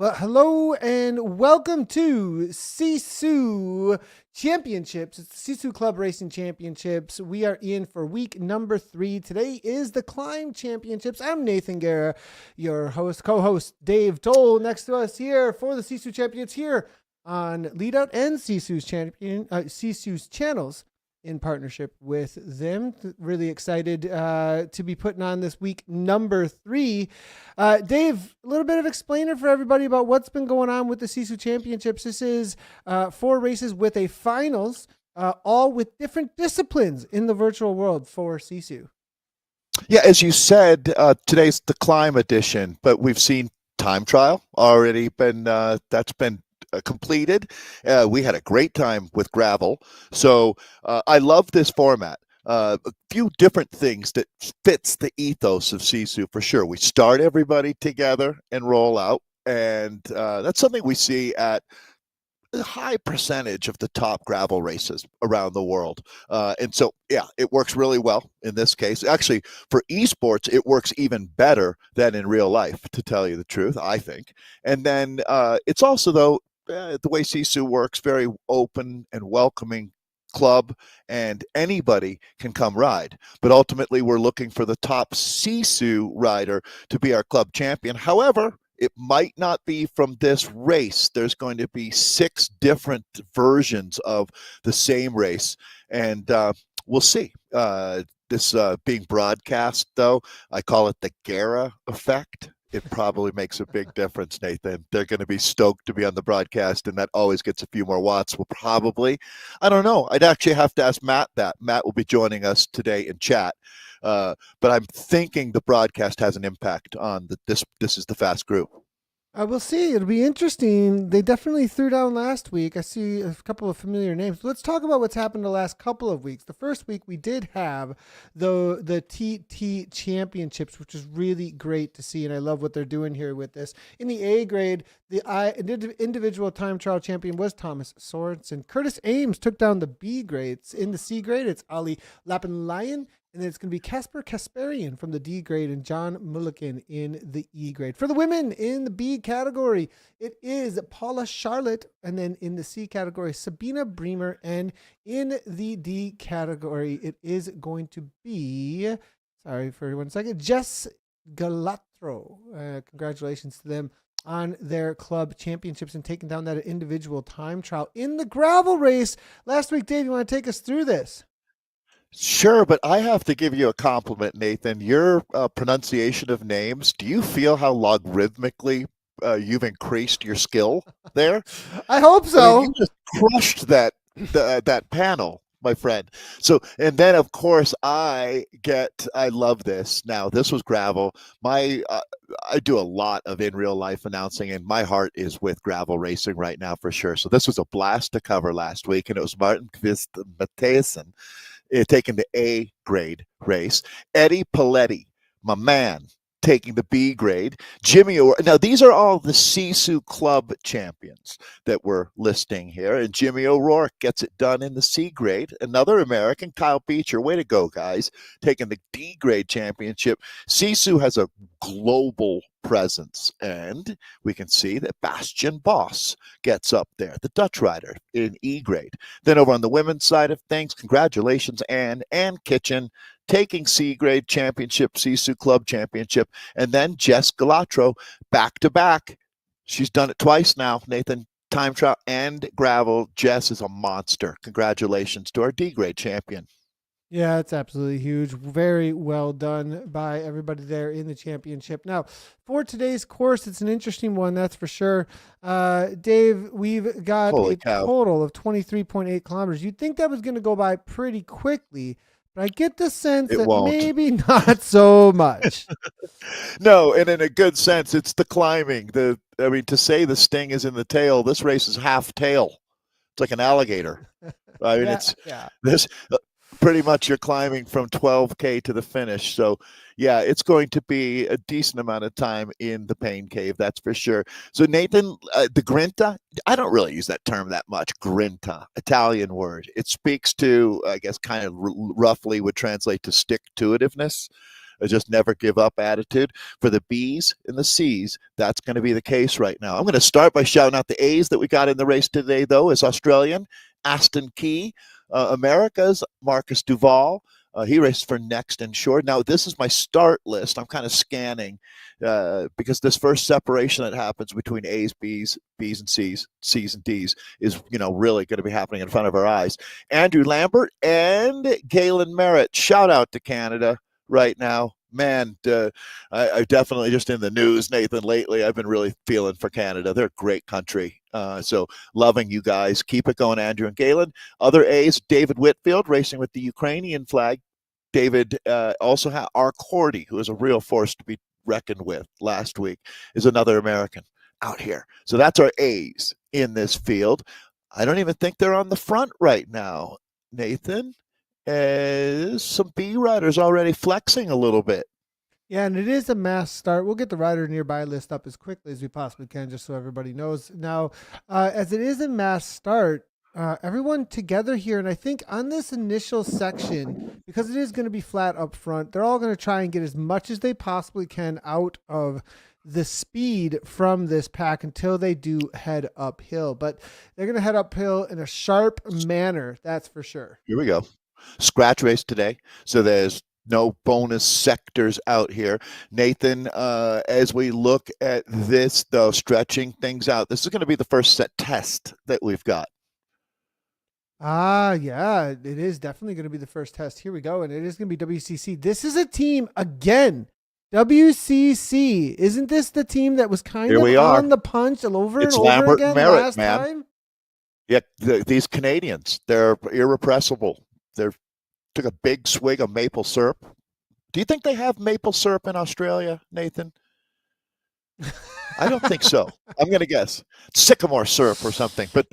Well, hello and welcome to SISU Championships. It's the SISU Club Racing Championships. We are in for week number 3. Today is the Climb Championships. I'm Nathan Guerra, your co-host Dave Toll. Next to us here for the SISU Champions here on Lead Out and SISU's channels in partnership with them. Really excited to be putting on this week number 3. Dave, a little bit of explainer for everybody about what's been going on with the SISU Championships. This is 4 races with a finals, all with different disciplines in the virtual world for SISU. Yeah, as you said, today's the Climb edition, but we've seen time trial already that's been completed. We had a great time with gravel. So I love this format. A few different things that fits the ethos of SISU for sure. We start everybody together and roll out. And that's something we see at a high percentage of the top gravel races around the world. And so, yeah, it works really well in this case. Actually, for esports, it works even better than in real life, to tell you the truth, I think. And then it's also, though, the way SISU works, very open and welcoming club, and anybody can come ride. But ultimately, we're looking for the top SISU rider to be our club champion. However, it might not be from this race. There's going to be 6 different versions of the same race, and we'll see. This being broadcast, though, I call it the Guerra effect. It probably makes a big difference, Nathan. They're going to be stoked to be on the broadcast, and that always gets a few more watts. We'll probably, I don't know. I'd actually have to ask Matt that. Matt will be joining us today in chat. But I'm thinking the broadcast has an impact on this. This is the fast group. We'll see. It'll be interesting. They definitely threw down last week. I see a couple of familiar names. Let's talk about what's happened the last couple of weeks. The first week we did have the TT Championships, which is really great to see, and I love what they're doing here with this. In the A grade, the individual time trial champion was Thomas Sorensen. Curtis Ames took down the B grades. In the C grade, it's Ali Lapinlayan. And then it's going to be Casper Kasparian from the D grade and John Mulligan in the E grade. For the women in the B category, it is Paula Charlotte. And then in the C category, Sabina Bremer. And in the D category, it is going to be, sorry for 1 second, Jess Galatro. Congratulations to them on their club championships and taking down that individual time trial in the gravel race. Last week, Dave, you want to take us through this? Sure, but I have to give you a compliment, Nathan. Your pronunciation of names, do you feel how logarithmically you've increased your skill there? I hope so. I mean, you just crushed that panel, my friend. So, and then of course I love this. Now, this was gravel. I do a lot of in real life announcing, and my heart is with gravel racing right now for sure. So this was a blast to cover last week, and it was Martin Kvist Mathiesen taking the A grade race. Eddie Paletti, my man, taking the B grade. Jimmy O'Rourke. Now, these are all the SISU club champions that we're listing here. And Jimmy O'Rourke gets it done in the C grade. Another American, Kyle Beecher. Way to go, guys. Taking the D grade championship. SISU has a global presence, and we can see that Bastian Boss gets up there, the Dutch rider in E grade. Then over on the women's side of things, congratulations, Ann Kitchen, taking C grade championship, SISU club championship, and then Jess Galatro back to back. She's done it twice now, Nathan. Time trial and gravel. Jess is a monster. Congratulations to our D grade champion. Yeah, it's absolutely huge. Very well done by everybody there in the championship. Now, for today's course, it's an interesting one, that's for sure. Dave, we've got total of 23.8 kilometers. You'd think that was going to go by pretty quickly, but I get the sense that maybe not so much. No, and in a good sense, it's the climbing. To say the sting is in the tail, this race is half tail. It's like an alligator. I mean, this pretty much you're climbing from 12K to the finish. So, yeah, it's going to be a decent amount of time in the pain cave, that's for sure. So, Nathan, the grinta, I don't really use that term that much. Grinta, Italian word. It speaks to, I guess, kind of roughly would translate to stick-to-itiveness. a just never give up attitude. For the B's and the C's, that's going to be the case right now. I'm going to start by shouting out the A's that we got in the race today, though, is Australian Aston Key, America's Marcus Duval. He raced for Next and Short. Now, this is my start list. I'm kind of scanning because this first separation that happens between A's, B's and C's and D's is, really going to be happening in front of our eyes. Andrew Lambert and Galen Merritt. Shout out to Canada right now. Man, I definitely just in the news, Nathan, lately, I've been really feeling for Canada. They're a great country. So loving you guys. Keep it going, Andrew and Galen. Other A's, David Whitfield racing with the Ukrainian flag. David also had Arcordi, who is a real force to be reckoned with last week, is another American out here. So that's our A's in this field. I don't even think they're on the front right now, Nathan. Some B riders already flexing a little bit. Yeah, and it is a mass start. We'll get the rider nearby list up as quickly as we possibly can, just so everybody knows. Now, as it is a mass start, everyone together here, and I think on this initial section, because it is going to be flat up front, they're all going to try and get as much as they possibly can out of the speed from this pack until they do head uphill. But they're going to head uphill in a sharp manner, that's for sure. Here we go. Scratch race today, so there's no bonus sectors out here. Nathan, as we look at this, though, stretching things out, this is going to be the first set test that we've got. Yeah, it is definitely going to be the first test. Here we go, and it is going to be WCC. This is a team, again, WCC. Isn't this the team that was kind of on the punch over and over Lambert again Merritt, last time? Yeah, these Canadians, they're irrepressible. They took a big swig of maple syrup. Do you think they have maple syrup in Australia, Nathan? I don't think so. I'm going to guess sycamore syrup or something. But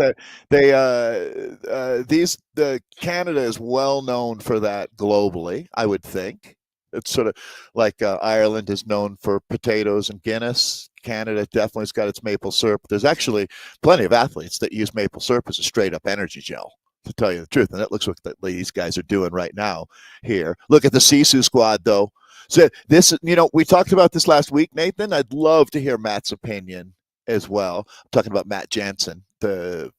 Canada is well known for that globally, I would think. It's sort of like Ireland is known for potatoes and Guinness. Canada definitely has got its maple syrup. There's actually plenty of athletes that use maple syrup as a straight up energy gel, to tell you the truth. And that looks like what these guys are doing right now here. Look at the SISU squad, though. So this, we talked about this last week, Nathan. I'd love to hear Matt's opinion as well. I'm talking about Matt Jansen, the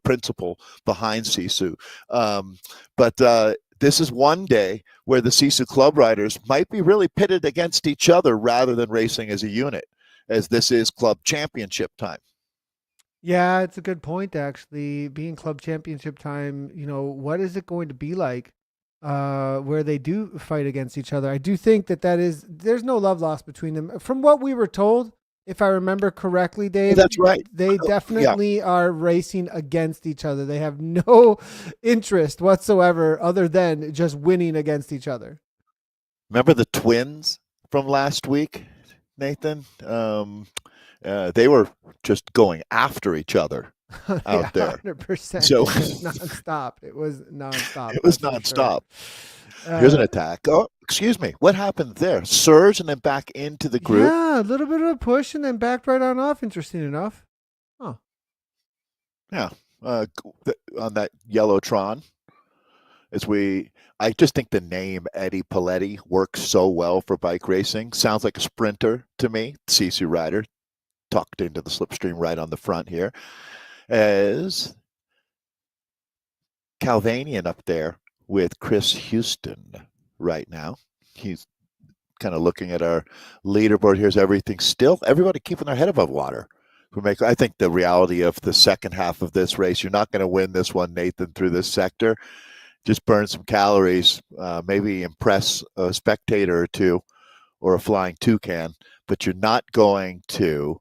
principal behind SISU. But this is one day where the SISU club riders might be really pitted against each other rather than racing as a unit, as this is club championship time. Yeah, it's a good point, actually. Being club championship time, what is it going to be like where they do fight against each other? I do think there's no love lost between them. From what we were told, if I remember correctly, Dave, that's right. They definitely are racing against each other. They have no interest whatsoever other than just winning against each other. Remember the twins from last week, Nathan? They were just going after each other out there. 100%. So nonstop. It was nonstop. It was nonstop. Sure. Here's an attack. Oh, excuse me. What happened there? Surge and then back into the group. Yeah, a little bit of a push and then backed right on off. Interesting enough. Huh. Yeah. On that yellow Tron. I just think the name Eddie Paletti works so well for bike racing. Sounds like a sprinter to me. SISU rider. Tucked into the slipstream right on the front here. As Calvanian up there with Chris Houston right now. He's kind of looking at our leaderboard. Here's everything still. Everybody keeping their head above water. I think the reality of the second half of this race, you're not going to win this one, Nathan, through this sector. Just burn some calories, maybe impress a spectator or two or a flying toucan, but you're not going to,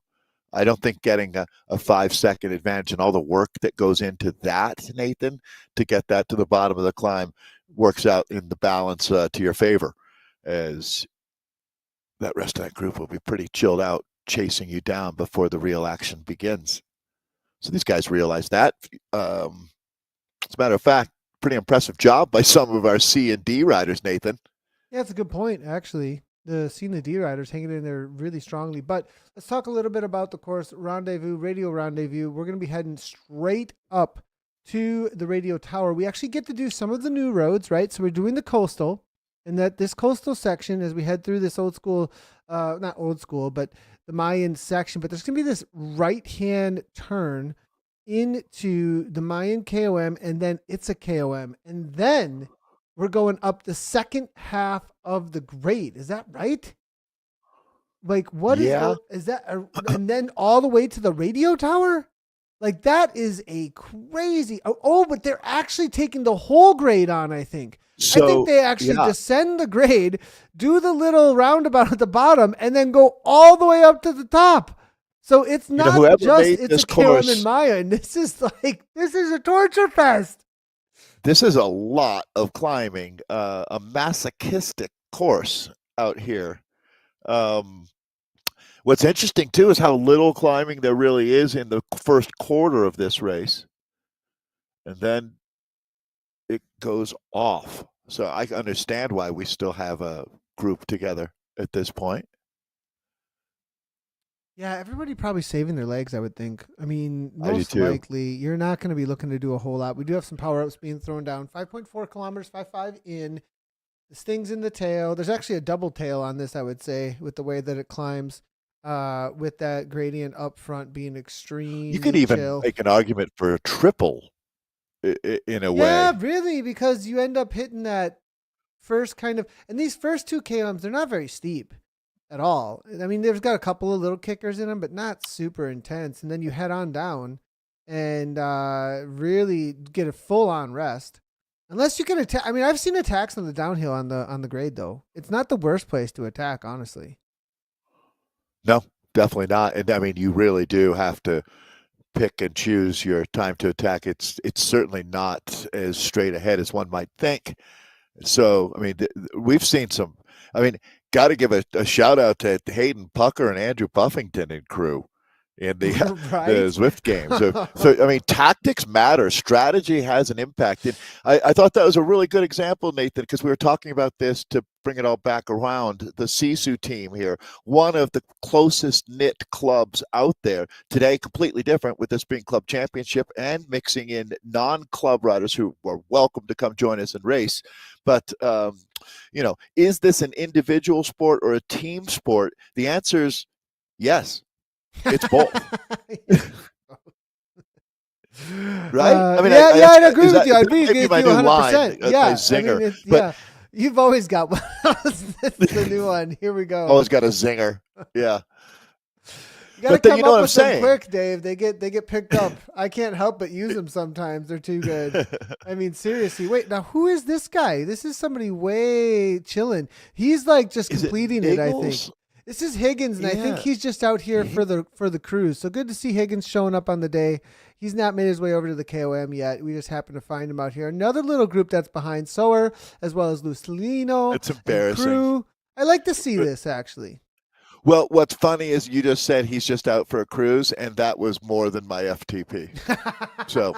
I don't think, getting a 5-second advantage and all the work that goes into that, Nathan, to get that to the bottom of the climb works out in the balance to your favor, as that rest of that group will be pretty chilled out, chasing you down before the real action begins. So these guys realize that. As a matter of fact, pretty impressive job by some of our C and D riders, Nathan. Yeah, it's a good point, actually. The C and the D riders hanging in there really strongly. But let's talk a little bit about the course rendezvous, radio rendezvous. We're going to be heading straight up to the radio tower. We actually get to do some of the new roads, right? So we're doing the coastal, and that this coastal section, as we head through this old school, not old school, but the Mayan section, but there's going to be this right-hand turn into the Mayan KOM, and then it's a KOM, and then we're going up the second half of the grade. Is that right? Like, what Yeah. is that? And then all the way to the radio tower? Like, that is a crazy. Oh, but they're actually taking the whole grade on, I think. I think So they actually yeah, descend the grade, do the little roundabout at the bottom, and then go all the way up to the top. So it's not whoever just, made it's this a KOM and course, Maya. And this is a torture fest. this is a lot of climbing, a masochistic course out here. Um, what's interesting too is how little climbing there really is in the first quarter of this race, and then it goes off. So I understand why we still have a group together at this point. Yeah, everybody probably saving their legs, I would think. I mean, I do most too. likely, you're not going to be looking to do a whole lot. We do have some power ups being thrown down. 5.4 kilometers, 5.5 in. The stings in the tail. There's actually a double tail on this, I would say, with the way that it climbs, with that gradient up front being You could extremely even chill. make an argument for a triple in a Yeah, way. really, because you end up hitting that first kind of, and these first two KMs, they're not very steep at all. I mean, there's got a couple of little kickers in them, but not super intense. And then you head on down and really get a full on rest. Unless you can attack. I mean, I've seen attacks on the downhill on the grade though. It's not the worst place to attack, honestly. No, definitely not. And I mean, you really do have to pick and choose your time to attack. It's certainly not as straight ahead as one might think. So, I mean, we've seen some. I mean, got to give a shout out to Hayden Pucker and Andrew Buffington and crew in the the Right? Zwift games. So I mean, tactics matter. Strategy has an impact. And I thought that was a really good example, Nathan, because we were talking about this to bring it all back around. The SISU team here, one of the closest knit clubs out there today, completely different with this being club championship and mixing in non-club riders who are welcome to come join us and race. But is this an individual sport or a team sport? The answer is yes. It's both. Right? I mean, Yeah, I I'd agree with you. that I'd be might be with my you new line, 100%. my Yeah, I mean, zinger. But you've always got one. It's the new one. Here we go. always got a zinger. Yeah. You got to But then you come know up what I'm with them saying. quick, Dave. They get picked up. I can't help but use them sometimes. They're too good. I mean, seriously. Wait, now who is this guy? This is somebody way chilling. He's like just Is it completing it, I think. Eagles? This is Higgins, and I think Yeah. he's just out here for the cruise. So good to see Higgins showing up on the day. He's not made his way over to the KOM yet. We just happen to find him out here. Another little group that's behind Sower, as well as Lucilino It's and embarrassing. crew. I like to see this, actually. Well, what's funny is you just said he's just out for a cruise, and that was more than my FTP. So,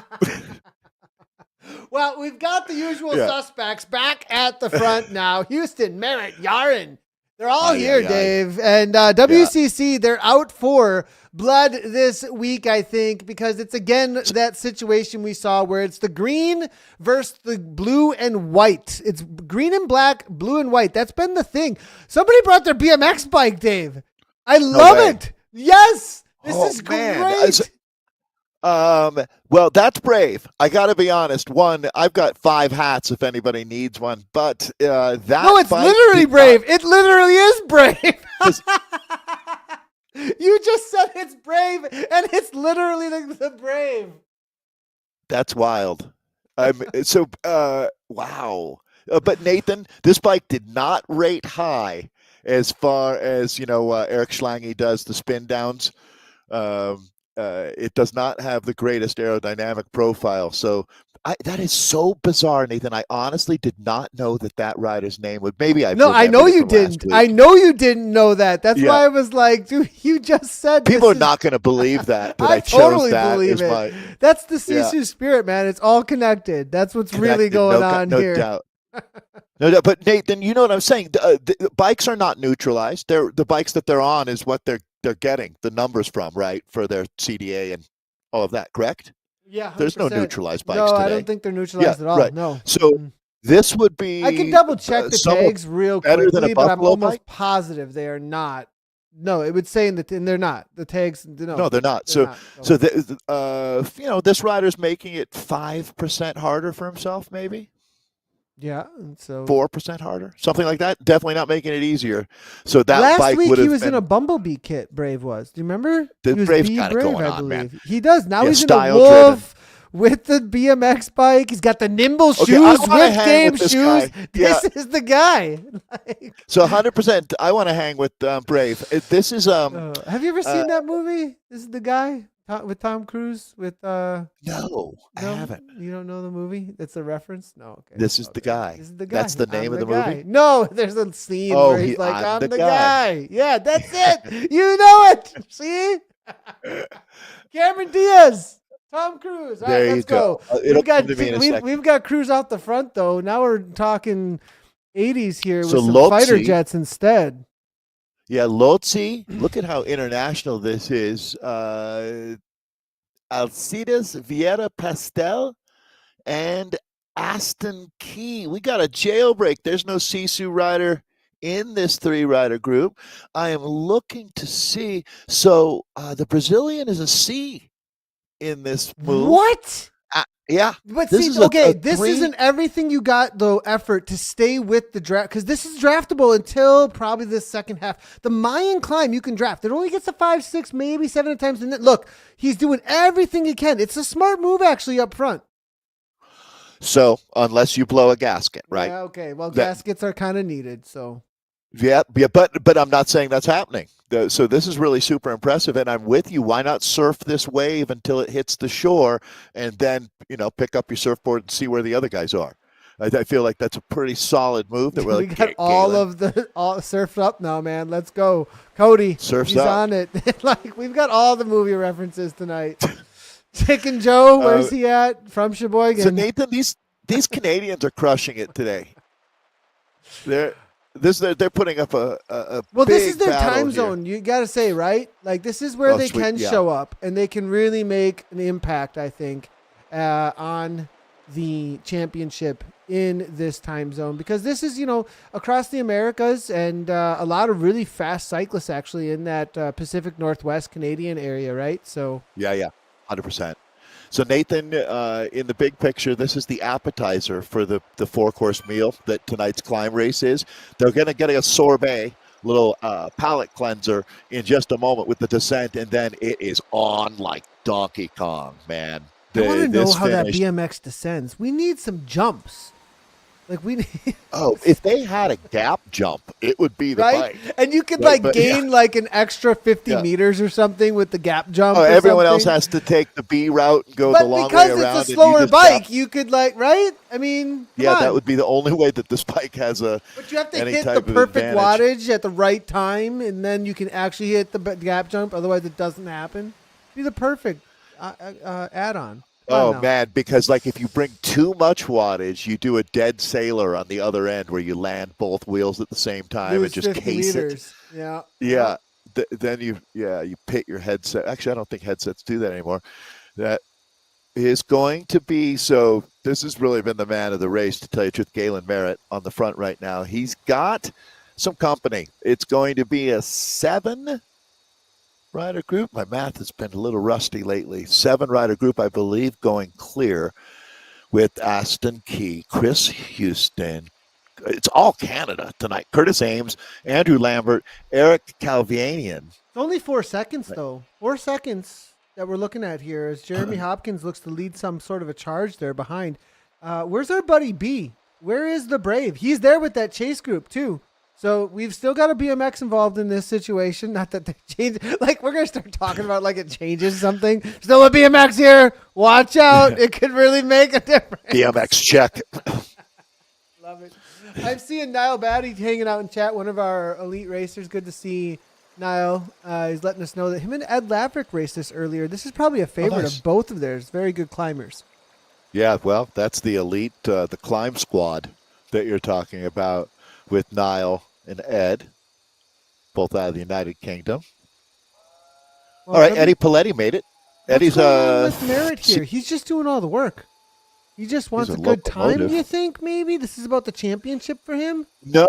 Well, we've got the usual yeah. suspects back at the front now. Houston, Merritt, Yaren. They're all Aye, here, aye, aye. Dave. And WCC, they're out for blood this week, I think, because it's again that situation we saw where it's the green versus the blue and white. It's green and black, blue and white. That's been the thing. Somebody brought their BMX bike, Dave. I love way. it. Yes. This Oh, is man. great. Well, that's brave. I got to be honest. One, I've got 5 hats if anybody needs one, but that No, it's bike literally did brave. It literally is brave. 'Cause- You just said it's brave, and it's literally the brave. That's wild. Wow. But Nathan, this bike did not rate high as far as Eric Schlange does the spin downs. It does not have the greatest aerodynamic profile. So that is so bizarre, Nathan. I honestly did not know that rider's name would. Maybe I. No, I know you didn't. I know you didn't know that. That's why I was like, dude, you just said people are not going to believe that. I chose totally that believe as it. That's the Sisu spirit, man. It's all connected. That's what's really going on here. No doubt. No doubt. But Nathan, you know what I'm saying. The bikes are not neutralized. The bikes that they're on is what they're getting the numbers from, right, for their CDA and all of that. Correct? Yeah, 100%. There's no neutralized bikes no, today. I don't think they're neutralized at all. Right. No. So This would be I can double check the somewhat tags real better than a quickly, but I'm buffalo almost bike. positive they are not. No, it would say and they're not. The tags, no, No, they're not. they're not. So this rider's making it 5% harder for himself, maybe yeah, and so 4% harder, something like that. Definitely not making it easier. So that last bike week would he have was in a been Bumblebee kit. Brave was. Do you remember? the He was Brave's B got it Brave, going I on, man. believe. He does now. Yeah, He's in a style Wolf with the BMX bike. He's got the nimble Okay, I shoes, wanna whip hang game with this shoes. guy. This is the guy. Like, So 100%. I want to hang with Brave. This is have you ever seen that movie? This is the guy with Tom Cruise with no, I No, haven't. you don't know the movie? That's a reference? No, okay. This is the Okay. guy. This is the guy. That's the name I'm of the guy. movie? No, there's a scene Oh, where he's like, I'm I'm the the guy." guy. Yeah, that's it. You know it. See? Cameron Diaz. Tom Cruise. All right, There you let's go. go. It'll We've got come to me in a second. we've got Cruise out the front though. Now we're talking 80s here So with some fighter Lotzi- jets instead. Yeah, Lotzi. Look at how international this is. Alcides Vieira Pastel and Aston Key. We got a jailbreak. There's no SISU rider in this 3-rider group. I am looking to see. So the Brazilian is a C in this move. What? Yeah. But This see, is a okay, three- this isn't everything you got though. Effort to stay with the draft because this is draftable until probably the second half. The Mayan climb you can draft. It only gets to 5, 6, maybe 7 times. And look, he's doing everything he can. It's a smart move actually up front. So unless you blow a gasket, right? Yeah, okay. Well, That- gaskets are kind of needed. So Yeah, but I'm not saying that's happening. So this is really super impressive, and I'm with you. Why not surf this wave until it hits the shore, and then pick up your surfboard and see where the other guys are? I feel like that's a pretty solid move. That we got all surfed up now, man. Let's go, Cody. Surf's he's up. on it. Like we've got all the movie references tonight. Chicken Joe, where's he at? From Sheboygan. So Nathan, these Canadians are crushing it today. They're putting up a well, big this is their battle time here. zone. You got to say, right? Like this is where Oh, they sweet, can yeah. show up and they can really make an impact. I think on the championship in this time zone because this is across the Americas and a lot of really fast cyclists actually in that Pacific Northwest Canadian area, right? So Yeah, 100%. So Nathan, in the big picture, this is the appetizer for the 4-course meal that tonight's climb race is. They're going to get a sorbet, little palate cleanser in just a moment with the descent, and then it is on like Donkey Kong, man. I want to know This how that finish- BMX descends. We need some jumps. Like we need, Oh, if they had a gap jump, it would be the right? bike. And you could But gain like an extra 50 Yeah. meters or something with the gap jump. Oh, or everyone else something. has to take the B route and go But the long way because around. it's a and slower you just bike, jump. you could right? I mean, come Yeah, on. that would be the only way that this bike has a. But you have to any hit the type of perfect advantage. wattage at the right time, and then you can actually hit the gap jump. Otherwise, it doesn't happen. Be the perfect add-on. Oh man, because if you bring too much wattage, you do a dead sailor on the other end where you land both wheels at the same time and just 50 case meters. it. Yeah. Yeah. Then you pit your headset. Actually, I don't think headsets do that anymore. That is going to be so. This has really been the man of the race, to tell you the truth. Galen Merritt on the front right now. He's got some company. It's going to be a 7-rider group. My math has been a little rusty lately. 7-rider group, I believe, going clear with Aston Key, Chris Houston. It's all Canada tonight. Curtis Ames, Andrew Lambert, Eric Calvanian. It's only 4 seconds, though. 4 seconds that we're looking at here as Jeremy Hopkins looks to lead some sort of a charge there behind. Where's our buddy B? Where is the Brave? He's there with that chase group, too. So we've still got a BMX involved in this situation. Not that they change. Like, we're going to start talking about like it changes something. Still a BMX here. Watch out. It could really make a difference. BMX check. Love it. I'm seeing Niall Batty hanging out in chat, one of our elite racers. Good to see Niall. He's letting us know that him and Ed Laverick raced this earlier. This is probably a favorite nice. of both of theirs. Very good climbers. Yeah, well, that's the elite, the climb squad that you're talking about with Niall and Ed, both out of the United Kingdom. Well, All right, Eddie Paletti made it. What's Eddie's going on with Merritt here? He's just doing all the work. He just wants a a good time, do locomotive. you think, maybe? This is about the championship for him? No,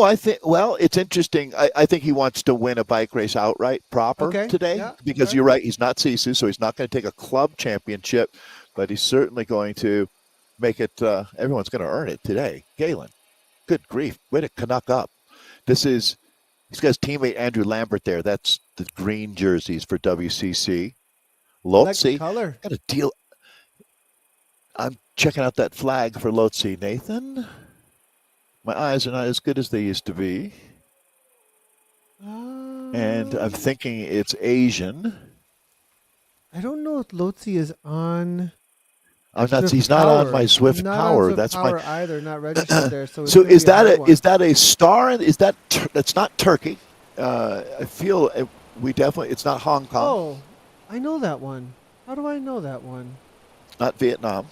I think, well, it's interesting. I think he wants to win a bike race outright proper Okay. today Yeah. because Okay. you're right. He's not SISU, so he's not going to take a club championship, but he's certainly going to make it. Everyone's going to earn it today. Galen, good grief. Way to Canuck up. He's got his teammate Andrew Lambert there. That's the green jerseys for WCC. I like the Lotzi, color. got a deal. I'm checking out that flag for Lotzi, Nathan. My eyes are not as good as they used to be. And I'm thinking it's Asian. I don't know if Lotzi is on. He's not on my I'm Zwift not Power. on Zwift That's Power my. either. Not registered there. So, it's So gonna be a hard one. is that a star? Is that's not Turkey? I feel we definitely. It's not Hong Kong. Oh, I know that one. How do I know that one? Not Vietnam.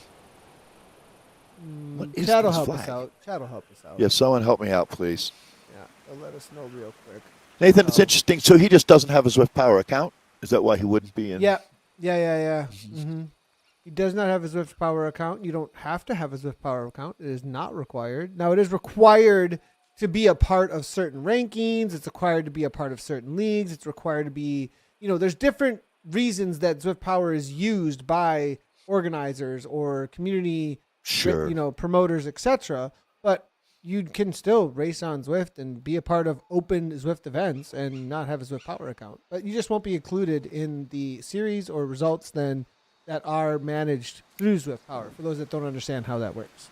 What is Chad will this help flag? us out. Chad will help us out. Yeah, someone help me out, please. Yeah, they'll let us know real quick. Nathan, it's interesting. So he just doesn't have a Zwift Power account. Is that why he wouldn't be in? Yeah. Mm-hmm. He does not have a Zwift Power account. You don't have to have a Zwift Power account. It is not required. Now, it is required to be a part of certain rankings. It's required to be a part of certain leagues. It's required to be, there's different reasons that Zwift Power is used by organizers or community, Sure. promoters, etc. But you can still race on Zwift and be a part of open Zwift events and not have a Zwift Power account. But you just won't be included in the series or results then that are managed through Zwift Power, for those that don't understand how that works.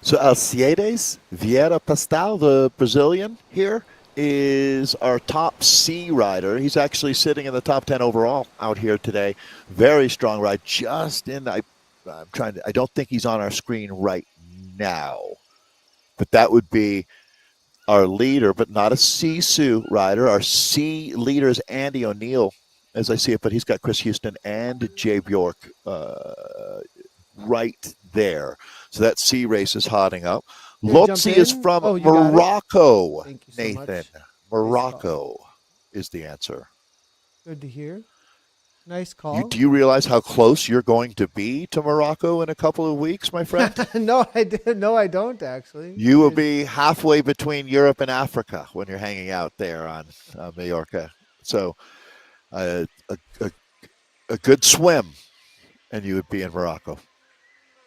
So Alcides Vieira Pastal, the Brazilian here, is our top C rider. He's actually sitting in the top 10 overall out here today. Very strong ride. I don't think he's on our screen right now. But that would be our leader, but not a SISU rider. Our C leader is Andy O'Neill, as I see it, but he's got Chris Houston and Jay Bjork right there. So that C race is hotting up. Lotzi is from Morocco, Thank you so Nathan. much. Morocco is the answer. Good to hear. Nice call. Do you realize how close you're going to be to Morocco in a couple of weeks, my friend? No, I didn't. No, I don't actually. You will be halfway between Europe and Africa when you're hanging out there on Mallorca. So a good swim, and you would be in Morocco.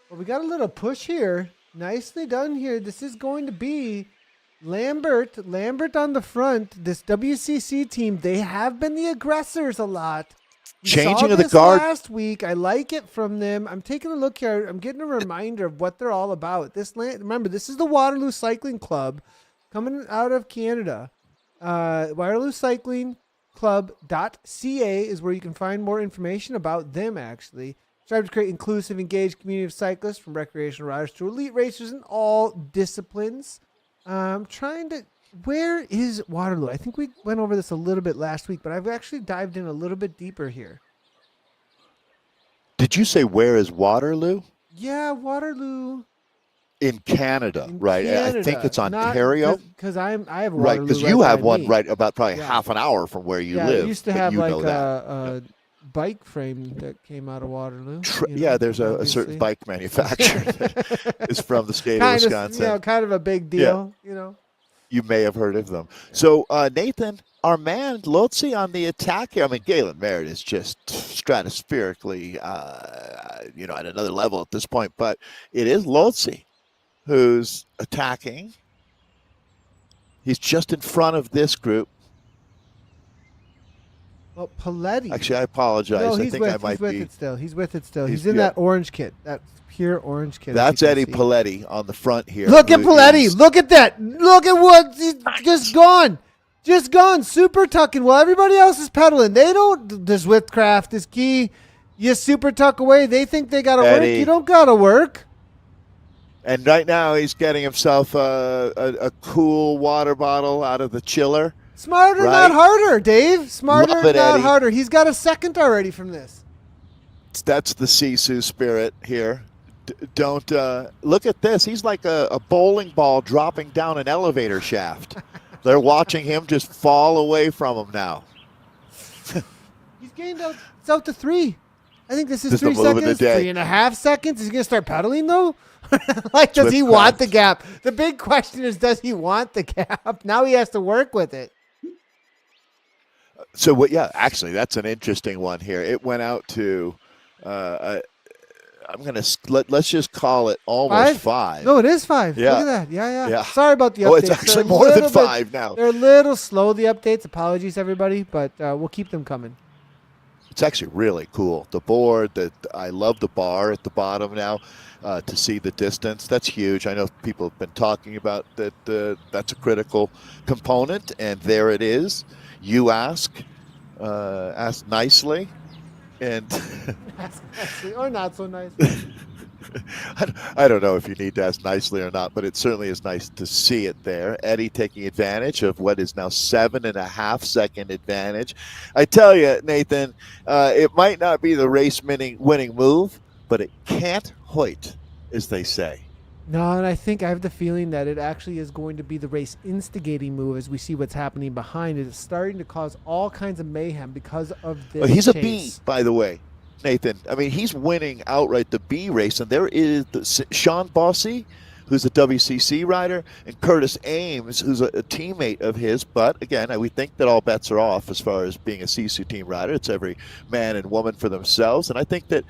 Well, we got a little push here. Nicely done here. This is going to be Lambert on the front. This WCC team, they have been the aggressors a lot. We Changing saw of the this guard last week. I like it from them. I'm taking a look here. I'm getting a reminder of what they're all about. Remember, this is the Waterloo Cycling Club coming out of Canada. Waterloo Cycling Club.ca is where you can find more information about them, actually. Strive to create inclusive, engaged community of cyclists, from recreational riders to elite racers in all disciplines. Where is Waterloo? I think we went over this a little bit last week, but I've actually dived in a little bit deeper here. Did you say where is Waterloo? Yeah, Waterloo. In Canada, right? Canada. I think it's Ontario. Because I have Waterloo. Right, because you have one me. right about probably half an hour from where you live. I used to have like a bike frame that came out of Waterloo. There's a certain bike manufacturer that is from the state of Wisconsin. Kind of a big deal, You may have heard of them. So, Nathan, our man Lotzi on the attack here. I mean, Galen Merritt is just stratospherically, at another level at this point. But it is Lotzi who's attacking. He's just in front of this group. Well, Paletti. Actually, I apologize. No, I think I might be. He's with it still. He's in that orange kit. That pure orange kit. That's Eddie Paletti on the front here. Look at Paletti. Look at that. Look at what he's just gone. Just gone. Super tucking while everybody else is pedaling. They don't. The Zwiftcraft is key. You super tuck away. They think they got to work. You don't got to work. And right now he's getting himself a cool water bottle out of the chiller. Smarter, not harder, Dave. Smarter, not Eddie. harder. He's got a second already from this. That's the SISU spirit here. Don't look at this. He's like a bowling ball dropping down an elevator shaft. They're watching him just fall away from him now. He's gained out. It's out to 3. I think this is Just the 3 move of the seconds, day. 3.5 seconds. Is he going to start pedaling, though? Like, does he Swift want crowd. the gap? The big question is, does he want the gap? Now he has to work with it. So what? Yeah, actually, that's an interesting one here. It went out to. I'm gonna let's just call it almost 5? 5. No, it is 5. Look Yeah, at that. Yeah, yeah. yeah. Sorry about the Oh, it's updates. actually more than 5 now. They're a little slow, the updates. Apologies, everybody, but we'll keep them coming. It's actually really cool. The board, that I love the bar at the bottom now to see the distance. That's huge. I know people have been talking about that. That's a critical component, and there it is. You ask nicely, and Or not so nice. I don't know if you need to ask nicely or not, but it certainly is nice to see it there. Eddie taking advantage of what is now 7.5-second advantage. I tell you, Nathan, it might not be the race winning move, but it can't hoit, as they say. No, and I think I have the feeling that it actually is going to be the race instigating move as we see what's happening behind it. It's starting to cause all kinds of mayhem because of this. Well, he's chase. a B, by the way, Nathan. I mean, he's winning outright the B race, and there is Sean Bossy, who's a WCC rider, and Curtis Ames, who's a teammate of his. But again, we think that all bets are off as far as being a SISU team rider. It's every man and woman for themselves. And I think that,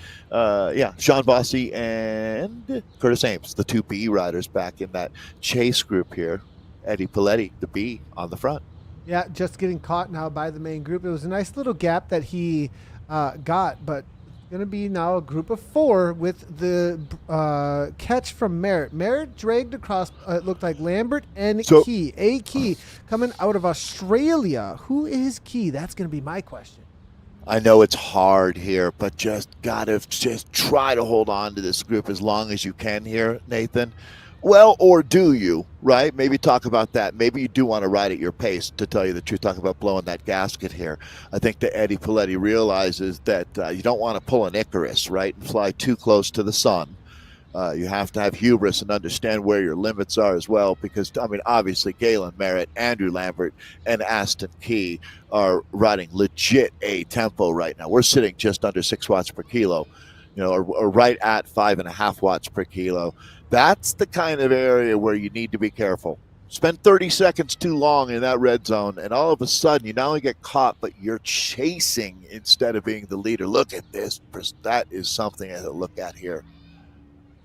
Sean Bossy and Curtis Ames, the 2 B riders back in that chase group here. Eddie Paletti, the B, on the front. Yeah, just getting caught now by the main group. It was a nice little gap that he got, but going to be now a group of 4 with the catch from Merritt. Merritt dragged across, it looked like Lambert and Key. A Key coming out of Australia. Who is Key? That's going to be my question. I know it's hard here, but just got to just try to hold on to this group as long as you can here, Nathan. Well, or do you, right? Maybe talk about that. Maybe you do want to ride at your pace, to tell you the truth. Talk about blowing that gasket here. I think that Eddie Paletti realizes that you don't want to pull an Icarus, right, and fly too close to the sun. You have to have hubris and understand where your limits are as well, because, I mean, obviously Galen Merritt, Andrew Lambert, and Aston Key are riding legit A tempo right now. We're sitting just under 6 watts per kilo, or right at 5.5 watts per kilo. That's the kind of area where you need to be careful. Spend 30 seconds too long in that red zone, and all of a sudden you not only get caught, but you're chasing instead of being the leader. Look at this. That is something to look at here.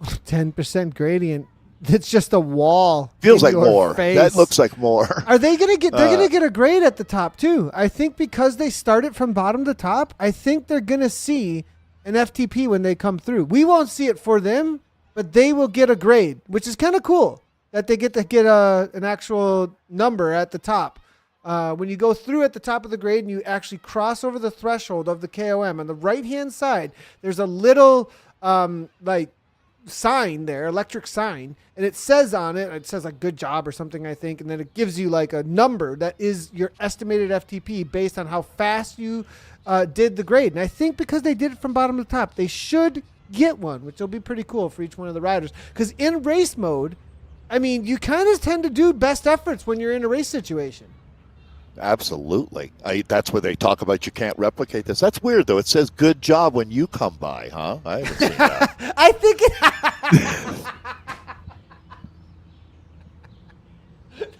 10% gradient. It's just a wall. Feels like more. Face. That looks like more. Are they going to get? They're going to get a grade at the top too. I think because they started from bottom to top. I think they're going to see an FTP when they come through. We won't see it for them, but they will get a grade, which is kind of cool that they get to get an actual number at the top. When you go through at the top of the grade and you actually cross over the threshold of the KOM on the right-hand side, there's a little sign there, electric sign, and it says on it like good job or something, I think, and then it gives you like a number that is your estimated FTP based on how fast you did the grade. And I think because they did it from bottom to top, they should get one, which will be pretty cool for each one of the riders. Because in race mode, I mean, you kind of tend to do best efforts when you're in a race situation. Absolutely. That's where they talk about you can't replicate this. That's weird, though. It says good job when you come by, huh? I haven't seen that. I think it...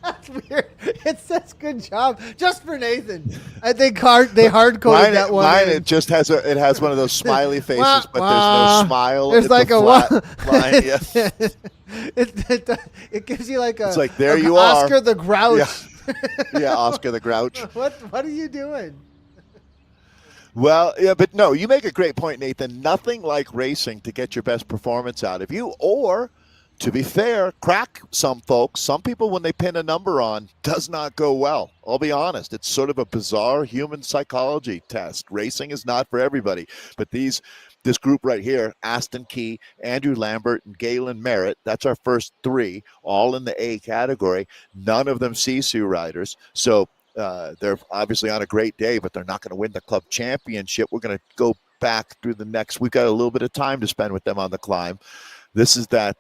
That's weird. It says good job just for Nathan. I think they hard coded that one. Mine it just has it has one of those smiley faces, but there's no smile. There's like a flat line. Yeah. It gives you like a. It's like there you Oscar are. the Grouch. Yeah, Oscar the Grouch. What are you doing? Well, yeah, but no, you make a great point, Nathan. Nothing like racing to get your best performance out of you, or, to be fair, crack some folks. Some people, when they pin a number on, does not go well. I'll be honest. It's sort of a bizarre human psychology test. Racing is not for everybody. But this group right here, Aston Key, Andrew Lambert, and Galen Merritt, that's our first 3, all in the A category. None of them SISU riders. So they're obviously on a great day, but they're not going to win the club championship. We're going to go back through the next. We've got a little bit of time to spend with them on the climb. This is that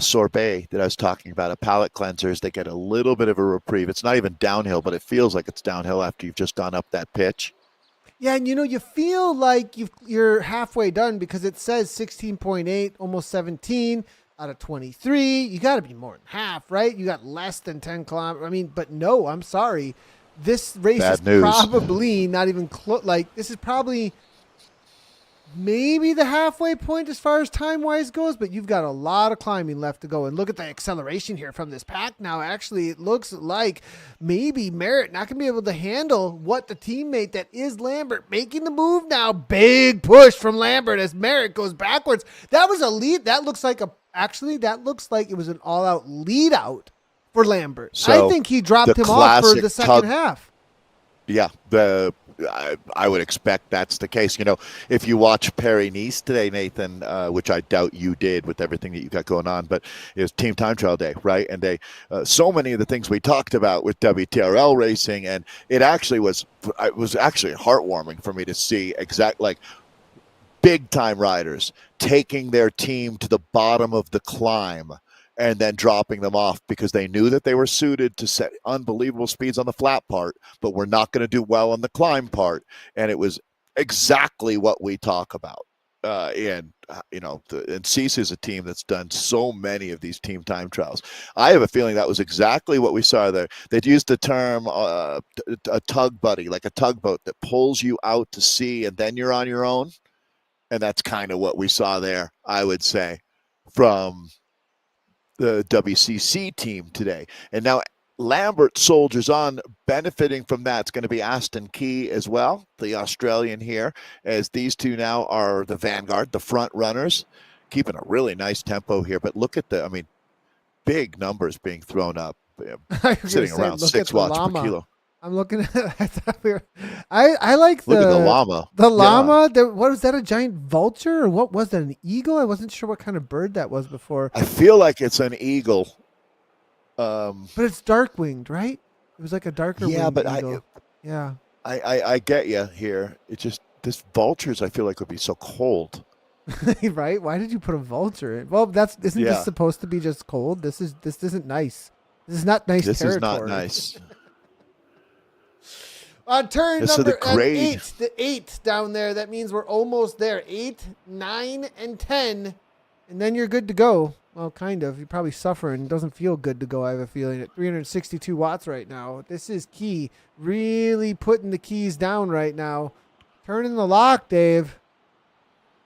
sorbet that I was talking about, a palate cleansers. They get a little bit of a reprieve. It's not even downhill, but it feels like it's downhill after you've just gone up that pitch. Yeah, and you feel like you're halfway done because it says 16.8, almost 17 out of 23. You got to be more than half, right? You got less than 10 kilometers. I mean, but no, I'm sorry. This race is Bad news. probably not even close. Like, this is probably maybe the halfway point as far as time wise goes, but you've got a lot of climbing left to go. And look at the acceleration here from this pack now. Actually, it looks like maybe Merritt not going to be able to handle what the teammate that is Lambert making the move now. Big push from Lambert as Merritt goes backwards. That was a lead. That looks like it was an all out lead out for Lambert. So I think he dropped the him off for classic the second half. Yeah, I would expect that's the case. If you watch Paris-Nice today, Nathan, which I doubt you did with everything that you got going on, but it was Team Time Trial Day, right? And they so many of the things we talked about with WTRL racing, and it was actually heartwarming for me to see big time riders taking their team to the bottom of the climb and then dropping them off because they knew that they were suited to set unbelievable speeds on the flat part, but we're not going to do well on the climb part. And it was exactly what we talk about. And SISU is a team that's done so many of these team time trials. I have a feeling that was exactly what we saw there. They'd used the term a tug buddy, like a tugboat that pulls you out to sea and then you're on your own. And that's kind of what we saw there, I would say, from the WCC team today. And now Lambert soldiers on, benefiting from that. It's going to be Aston Key as well, the Australian here, as these two now are the vanguard, the front runners, keeping a really nice tempo here. But look at big numbers being thrown up, sitting around 6 watts per kilo. I'm looking at. I thought I like Look at the llama. The llama. Yeah. What was that? A giant vulture, or what was that? An eagle? I wasn't sure what kind of bird that was before. I feel like it's an eagle. But it's dark winged, right? It was like a darker. Yeah, winged but eagle. I get you here. It's just this vultures. I feel like would be so cold. Right? Why did you put a vulture in? Well, isn't this supposed to be just cold? This isn't nice. This is not nice. This territory. is not nice. On turn number 8, the 8 down there. That means we're almost there. 8, 9, and 10, and then you're good to go. Well, kind of. You're probably suffering. It doesn't feel good to go, I have a feeling. At 362 watts right now. This is Key. Really putting the keys down right now. Turning the lock, Dave.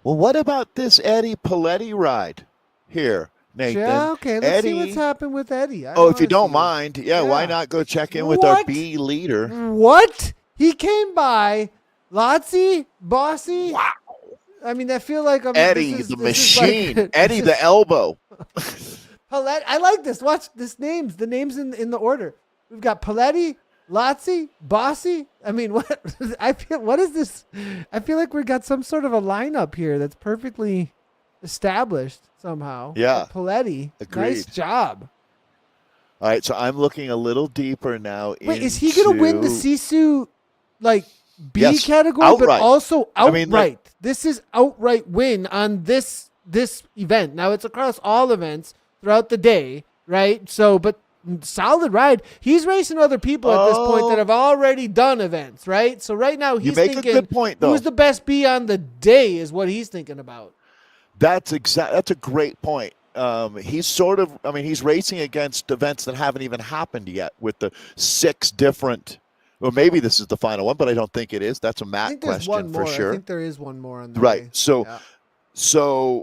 Well, what about this Eddie Paletti ride here, Nathan? Yeah, okay. Let's see what's happened with Eddie. If you don't mind, why not go check in with our B leader? What? He came by, Lotzi, Bossy. Wow. I mean, I feel like Eddie the machine. Eddie the elbow. Paletti. I like this. Watch this names. The names in the order. We've got Paletti, Lotzi, Bossy. I mean, what? What is this? I feel like we got some sort of a lineup here that's perfectly established somehow. Yeah. Paletti. Agreed. Nice job. All right, so I'm looking a little deeper now. Wait, is he going to win the SISU B category, outright. but also outright? I mean, this is outright win on this event. Now it's across all events throughout the day, right? So, but solid ride. He's racing other people at this point that have already done events, right? So right now he's thinking, a good point, though. Who's the best B on the day is what he's thinking about. That's a great point. He's racing against events that haven't even happened yet with the 6 different. Well, maybe this is the final one, but I don't think it is. That's a Matt question for sure. I think there is one more on the right. Way.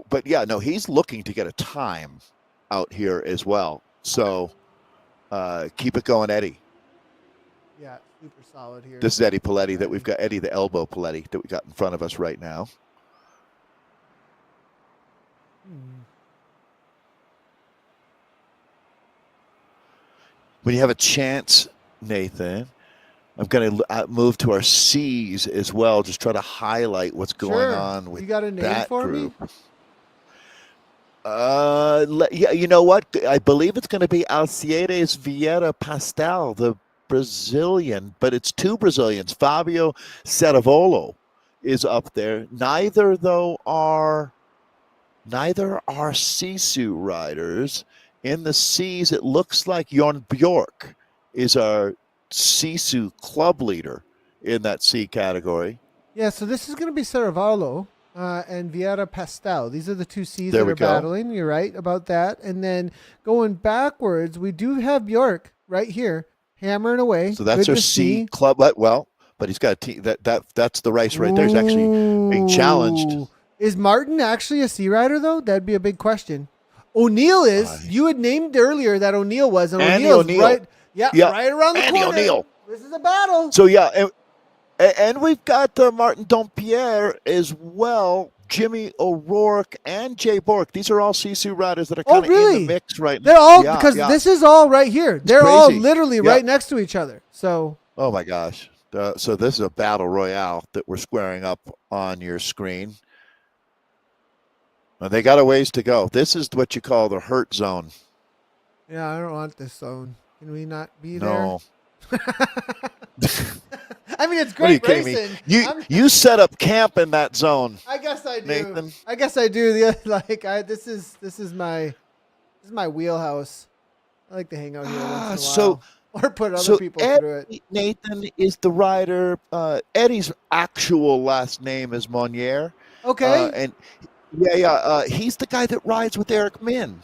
But he's looking to get a time out here as well. So keep it going, Eddie. Yeah, super solid here. This is Eddie Paletti that we've got, Eddie the elbow Paletti that we got in front of us right now. When you have a chance, Nathan, I'm going to move to our C's as well. Just try to highlight what's going on with that group. You got a name for me? You know what? I believe it's going to be Alcides Vieira Pastel, the Brazilian, but it's 2 Brazilians. Fabio Ceravolo is up there. Neither are SISU riders. In the C's, it looks like Jon Bjork is our SISU club leader in that C category. Yeah, so this is going to be Saravallo and Vieira Pastel. These are the two C's There that we are go. battling. You're right about that. And then going backwards, we do have Bjork right here, hammering away. So that's Good our to C see. club. Well, but he's got a T. That's the race right there. He's actually being challenged. Ooh. Is Martin actually a sea rider, though? That'd be a big question. O'Neill is. You had named earlier that O'Neill was. And Andy O'Neill's O'Neill. right, Yeah. right around the Andy corner. O'Neill. This is a battle. So, yeah. And we've got Martin Dompierre as well, Jimmy O'Rourke, and Jay Bork. These are all Sisu riders that are kind of in the mix right now. They're all, because this is all right here. They're crazy. all literally right next to each other. So. Oh, my gosh. So this is a battle royale that we're squaring up on your screen. And they got a ways to go. This is what you call the hurt zone. Yeah, I don't want this zone. Can we not be No. there? I mean, it's great racing. You set up camp in that zone. I guess I do. Nathan. I guess I do. This is my wheelhouse. I like to hang out here once in a while. Or put other people through it. Nathan is the rider. Eddie's actual last name is Monnier. Okay. And he's the guy that rides with Eric Min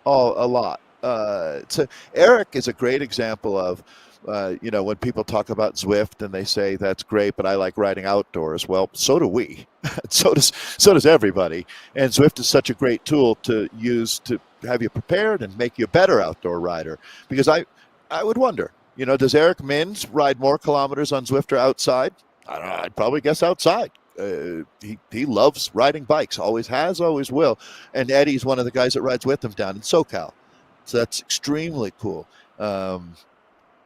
a lot. So Eric is a great example of, when people talk about Zwift and they say that's great, but I like riding outdoors. Well, so do we. so does everybody. And Zwift is such a great tool to use to have you prepared and make you a better outdoor rider. Because I would wonder, does Eric Mins ride more kilometers on Zwift or outside? I don't know. I'd probably guess outside. He loves riding bikes, always has, always will. And Eddie's one of the guys that rides with him down in SoCal. So that's extremely cool.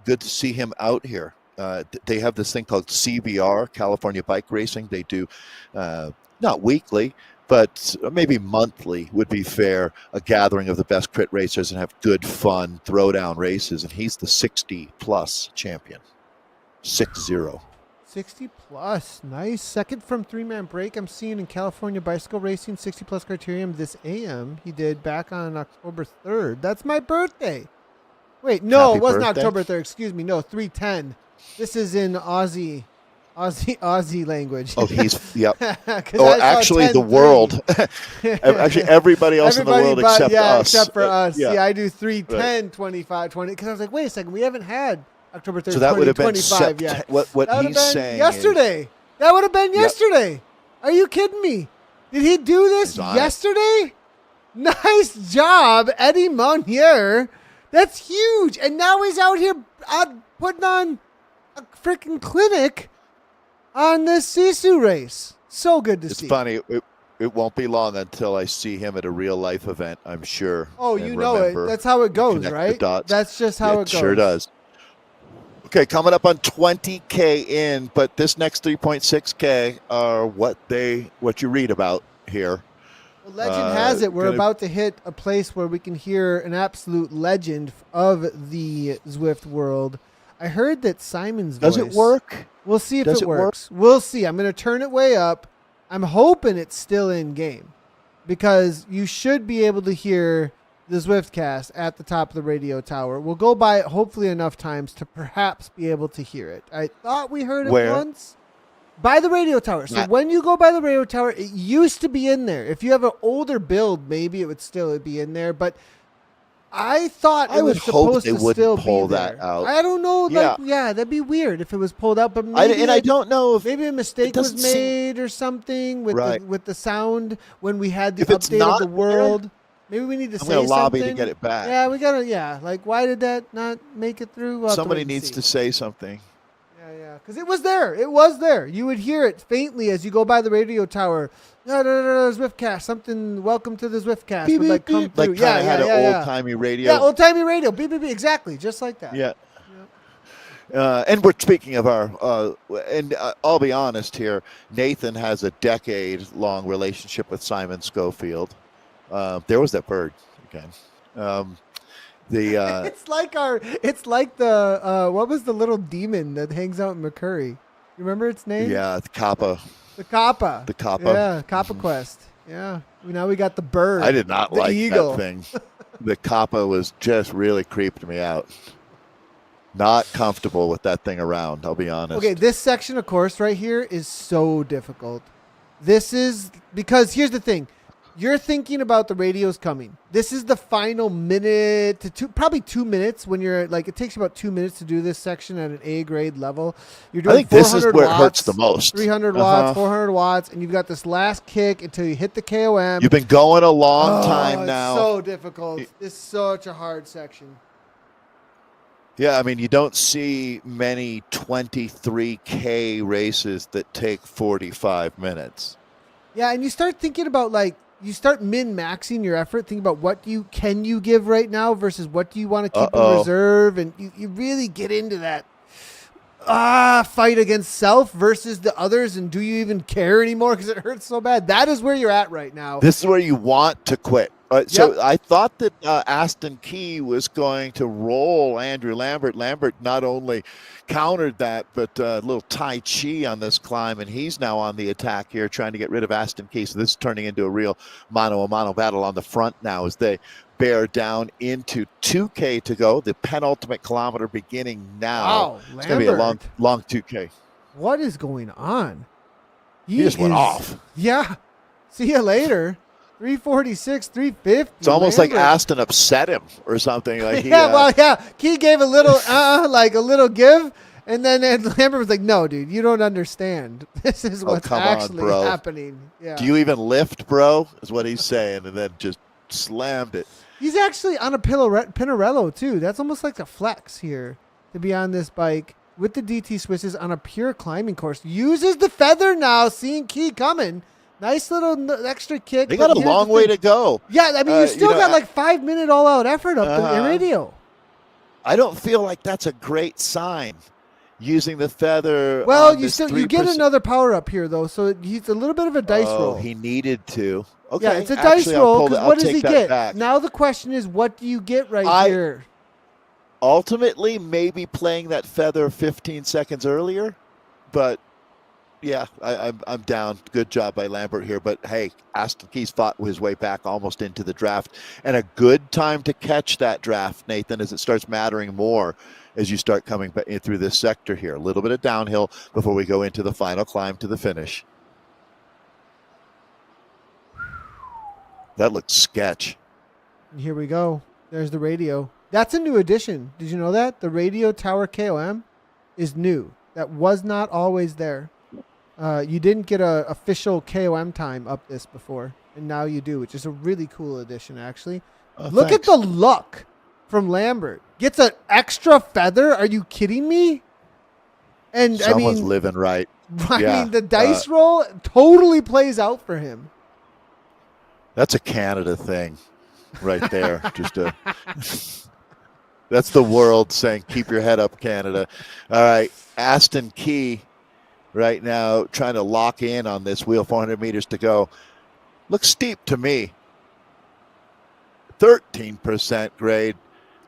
Good to see him out here. They have this thing called CBR, California Bike Racing. They do, not weekly, but maybe monthly would be fair, a gathering of the best crit racers and have good fun throwdown races. And he's the 60-plus champion. 6-0. 60 plus. Nice. Second from three-man break. I'm seeing in California Bicycle Racing 60 plus criterium this AM. He did back on October 3rd. That's my birthday. Wait, no, Happy it wasn't birthday. October 3rd. Excuse me. No, 310. This is in Aussie language. Oh, yep. Actually, the world. Actually, everybody else in the world except us. Except for us. Yeah. Yeah, I do 310, right. 25, 20. Because I was like, wait a second, we haven't had October 3rd, so that would have been 25 yet. What he's saying yesterday. That would have been yesterday. Yep. Are you kidding me? Did he do this yesterday? Nice job, Eddie Monnier. That's huge. And now he's out here putting on a freaking clinic on this SISU race. So good to see. It's funny. It won't be long until I see him at a real life event, I'm sure. Oh, you know it. That's how it goes, right? That's just how it goes. Sure does. Okay, coming up on 20K in, but this next 3.6K are what you read about here. Well, legend has it we're about to hit a place where we can hear an absolute legend of the Zwift world. I heard that Simon's voice. Does it work? We'll see if it works. We'll see. I'm going to turn it way up. I'm hoping it's still in game because you should be able to hear the Zwiftcast at the top of the radio tower. We'll go by it hopefully enough times to perhaps be able to hear it. I thought we heard it once. By the radio tower. So when you go by the radio tower, it used to be in there. If you have an older build, maybe it would still be in there. But I thought it was supposed to still pull be there. That out. I don't know. That'd be weird if it was pulled out. But maybe I don't know if maybe a mistake was made or something with the sound when we had the update of the world. Maybe we need to say something. I'm going to lobby to get it back. Yeah, we got to. Yeah, like why did that not make it through? Somebody needs to say something. Yeah, because it was there. It was there. You would hear it faintly as you go by the radio tower. Zwiftcast, something. Welcome to the Zwiftcast. Beep, would come through. Like had an old-timey radio. Yeah, old-timey radio. Beep, beep, beep. Exactly, just like that. Yeah. And we're speaking of I'll be honest here. Nathan has a decade-long relationship with Simon Schofield. There was that bird again. It's like the what was the little demon that hangs out in McCurry? You remember its name? Yeah, the Kappa. The Kappa. The Kappa. Yeah, Kappa Quest. Yeah. Now we got the bird. I did not like eagle. that thing. The Kappa was just really creeped me out. Not comfortable with that thing around, I'll be honest. Okay, this section of course right here is so difficult. This is because here's the thing. You're thinking about the radios coming. This is the final minute to probably 2 minutes when you're like, it takes you about 2 minutes to do this section at an A grade level. You're doing I think this is where watts, it hurts the most. 300 watts, 400 watts, and you've got this last kick until you hit the KOM. You've been going a long time now. It's so difficult. It's such a hard section. Yeah, I mean, you don't see many 23K races that take 45 minutes. Yeah, and you start thinking about like, you start min-maxing your effort, thinking about what can you give right now versus what do you want to keep in reserve, and you really get into that fight against self versus the others, and do you even care anymore because it hurts so bad? That is where you're at right now. This is where you want to quit. So I thought that Aston Key was going to roll Andrew Lambert. Lambert not only countered that, but a little Tai Chi on this climb, and he's now on the attack here, trying to get rid of Aston Key. So this is turning into a real mano-a-mano battle on the front now as they bear down into 2K to go. The penultimate kilometer beginning now. Wow, it's going to be a long 2K. What is going on? He just went off. Yeah. See you later. 346, 350. It's almost like Aston upset him or something. Like Key gave a little, like a little give, and then Lambert was like, "No, dude, you don't understand. This is what's actually happening." Yeah. Do you even lift, bro? Is what he's saying, and then just slammed it. He's actually on a Pinarello too. That's almost like a flex here to be on this bike with the DT switches on a pure climbing course. Uses the feather now, seeing Key coming. Nice little extra kick. They got a long way to go. Yeah, I mean, you still got like 5 minute all out effort up the radio. I don't feel like that's a great sign. Using the feather. Well, you get another power up here though, so he's a little bit of a dice roll. He needed to. Okay, yeah, it's a dice roll. Because what does he get? Back. Now the question is, what do you get here? Ultimately, maybe playing that feather 15 seconds earlier, but. Yeah, I'm down. Good job by Lambert here. But, hey, Aston Key's fought his way back almost into the draft. And a good time to catch that draft, Nathan, as it starts mattering more as you start coming through this sector here. A little bit of downhill before we go into the final climb to the finish. That looks sketch. Here we go. There's the radio. That's a new addition. Did you know that? The radio tower KOM is new. That was not always there. You didn't get an official KOM time up this before, and now you do, which is a really cool addition, actually. Look at the luck from Lambert. Gets an extra feather? Are you kidding me? And someone's living right. I mean, the dice roll totally plays out for him. That's a Canada thing right there. That's the world saying, keep your head up, Canada. All right, Aston Key. Right now, trying to lock in on this wheel, 400 meters to go. Looks steep to me. 13% grade.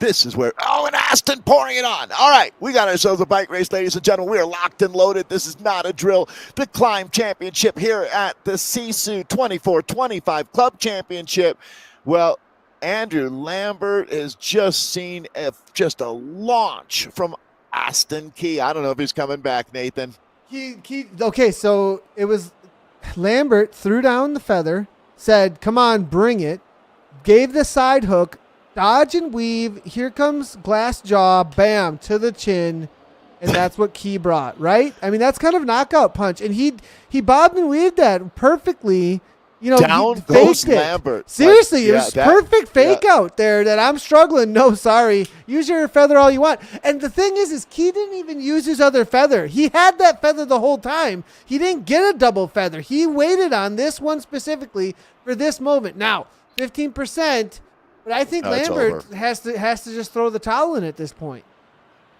This is where, and Aston pouring it on. All right, we got ourselves a bike race, ladies and gentlemen. We are locked and loaded. This is not a drill. The Climb Championship here at the SISU 24-25 Club Championship. Well, Andrew Lambert has just seen just a launch from Aston Key. I don't know if he's coming back, Nathan. Okay, so it was Lambert threw down the feather, said, "Come on, bring it," gave the side hook, dodge and weave. Here comes glass jaw, bam, to the chin, and that's what Key brought, right? I mean, that's kind of knockout punch, and he bobbed and weaved that perfectly. You know, down goes Lambert. Seriously, it was perfect fake out there that I'm struggling. No, sorry. Use your feather all you want. And the thing is Key didn't even use his other feather. He had that feather the whole time. He didn't get a double feather. He waited on this one specifically for this moment. Now, 15%, but I think Lambert has to just throw the towel in at this point.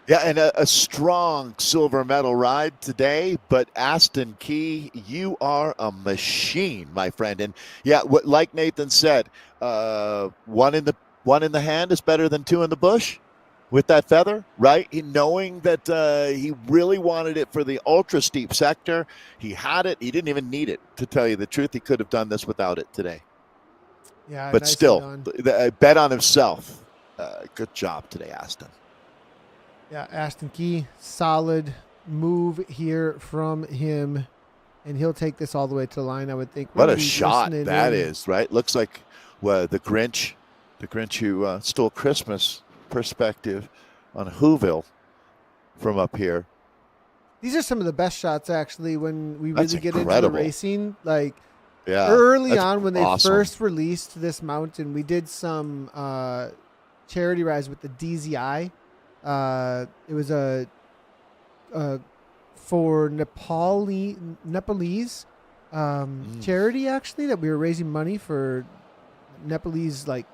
Yeah, and a strong silver medal ride today, but Aston Key, you are a machine, my friend. And yeah, like Nathan said, one in the hand is better than two in the bush with that feather, right? Knowing that he really wanted it for the ultra steep sector. He had it. He didn't even need it, to tell you the truth. He could have done this without it today. Yeah, but still, bet on himself. Good job today, Aston. Yeah, Ashton Key, solid move here from him, and he'll take this all the way to the line, I would think. We're What gonna a be shot listening that in. is, right? Looks like the Grinch who stole Christmas perspective on Whoville from up here. These are some of the best shots, actually, when we That's really get into the incredible. racing. Like Yeah, early that's on when they awesome. first released this mountain, we did some charity rides with the DZI. It was a for Nepalese charity, actually, that we were raising money for Nepalese like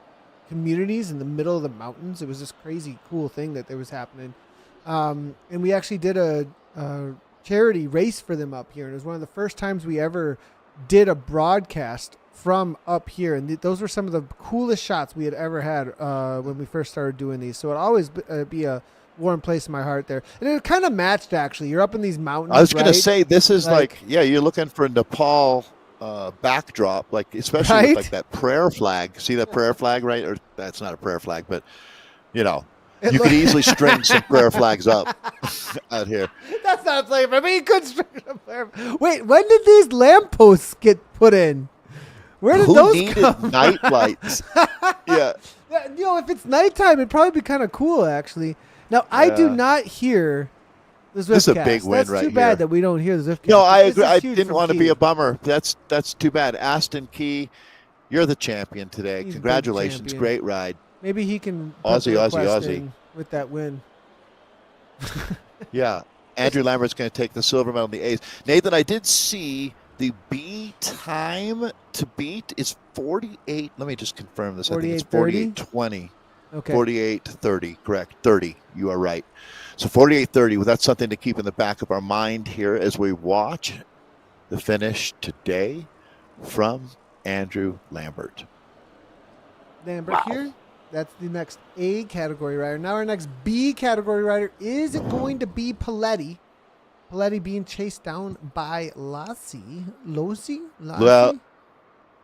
communities in the middle of the mountains. It was this crazy cool thing that there was happening. And we actually did a charity race for them up here. And it was one of the first times we ever did a broadcast from up here. And those were some of the coolest shots we had ever had when we first started doing these. So it'll always be a warm place in my heart there. And it kind of matched, actually. You're up in these mountains. I was going right? to say, this is like, you're looking for a Nepal backdrop, like especially Right? with like that prayer flag. See that prayer flag, right? Or that's not a prayer flag, but you know, you could easily string some prayer flags up out here. That's not a flavor. I mean, you could string a flavor. Wait, when did these lampposts get put in? Where did Who those needed come? night lights? Yeah. You know, if it's nighttime, it'd probably be kind of cool, actually. Now, I do Yeah. not hear the Zwiftcast. This is a big win That's right too bad here. that we don't hear the Zwiftcast. No, I This agree. is I huge didn't from want to Key. be a bummer. That's too bad. Aston Key, you're the champion today. He's a big Congratulations. champion. Great ride. Maybe he can put Aussie, the Aussie, request Aussie. in with that win. Yeah. Andrew Lambert's going to take the silver medal in the A's. Nathan, I did see the B time to beat is 48. Let me just confirm this. I think it's 48:30? 48:20. Okay. 48:30. Correct. 30. You are right. So 48:30. Well, that's something to keep in the back of our mind here as we watch the finish today from Andrew Lambert. Lambert here. That's the next A category rider. Now our next B category rider is going to be Paletti. Paletti being chased down by Lassie. Well,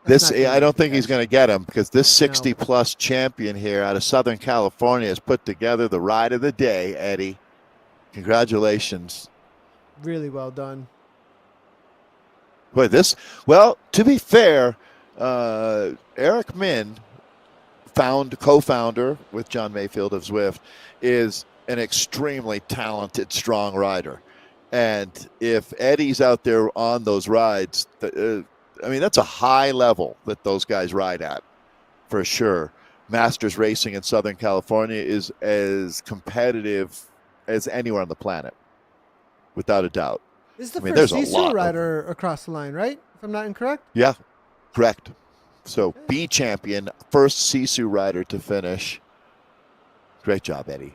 I don't think he's going to get him because this 60-plus champion here out of Southern California has put together the ride of the day, Eddie. Congratulations. Really well done. Boy, to be fair, Eric Min, co-founder with John Mayfield of Zwift, is an extremely talented, strong rider. And if Eddie's out there on those rides, that's a high level that those guys ride at, for sure. Masters racing in Southern California is as competitive as anywhere on the planet, without a doubt. This is the first SISU rider across the line, right? If I'm not incorrect? Yeah, correct. So B champion, first SISU rider to finish. Great job, Eddie.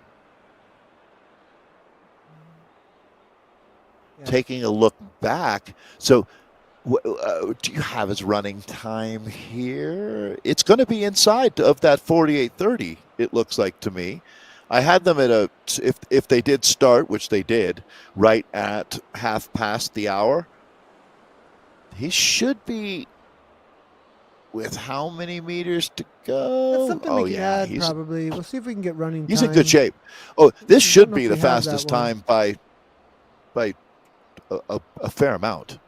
Yeah. Taking a look back, so do you have his running time here? It's going to be inside of that 48:30. It looks like to me. I had them at if they did start, which they did, right at half past the hour. He should be with how many meters to go? That's something we can add, probably. We'll see if we can get running time. He's in good shape. Oh, this should be the fastest time by a fair amount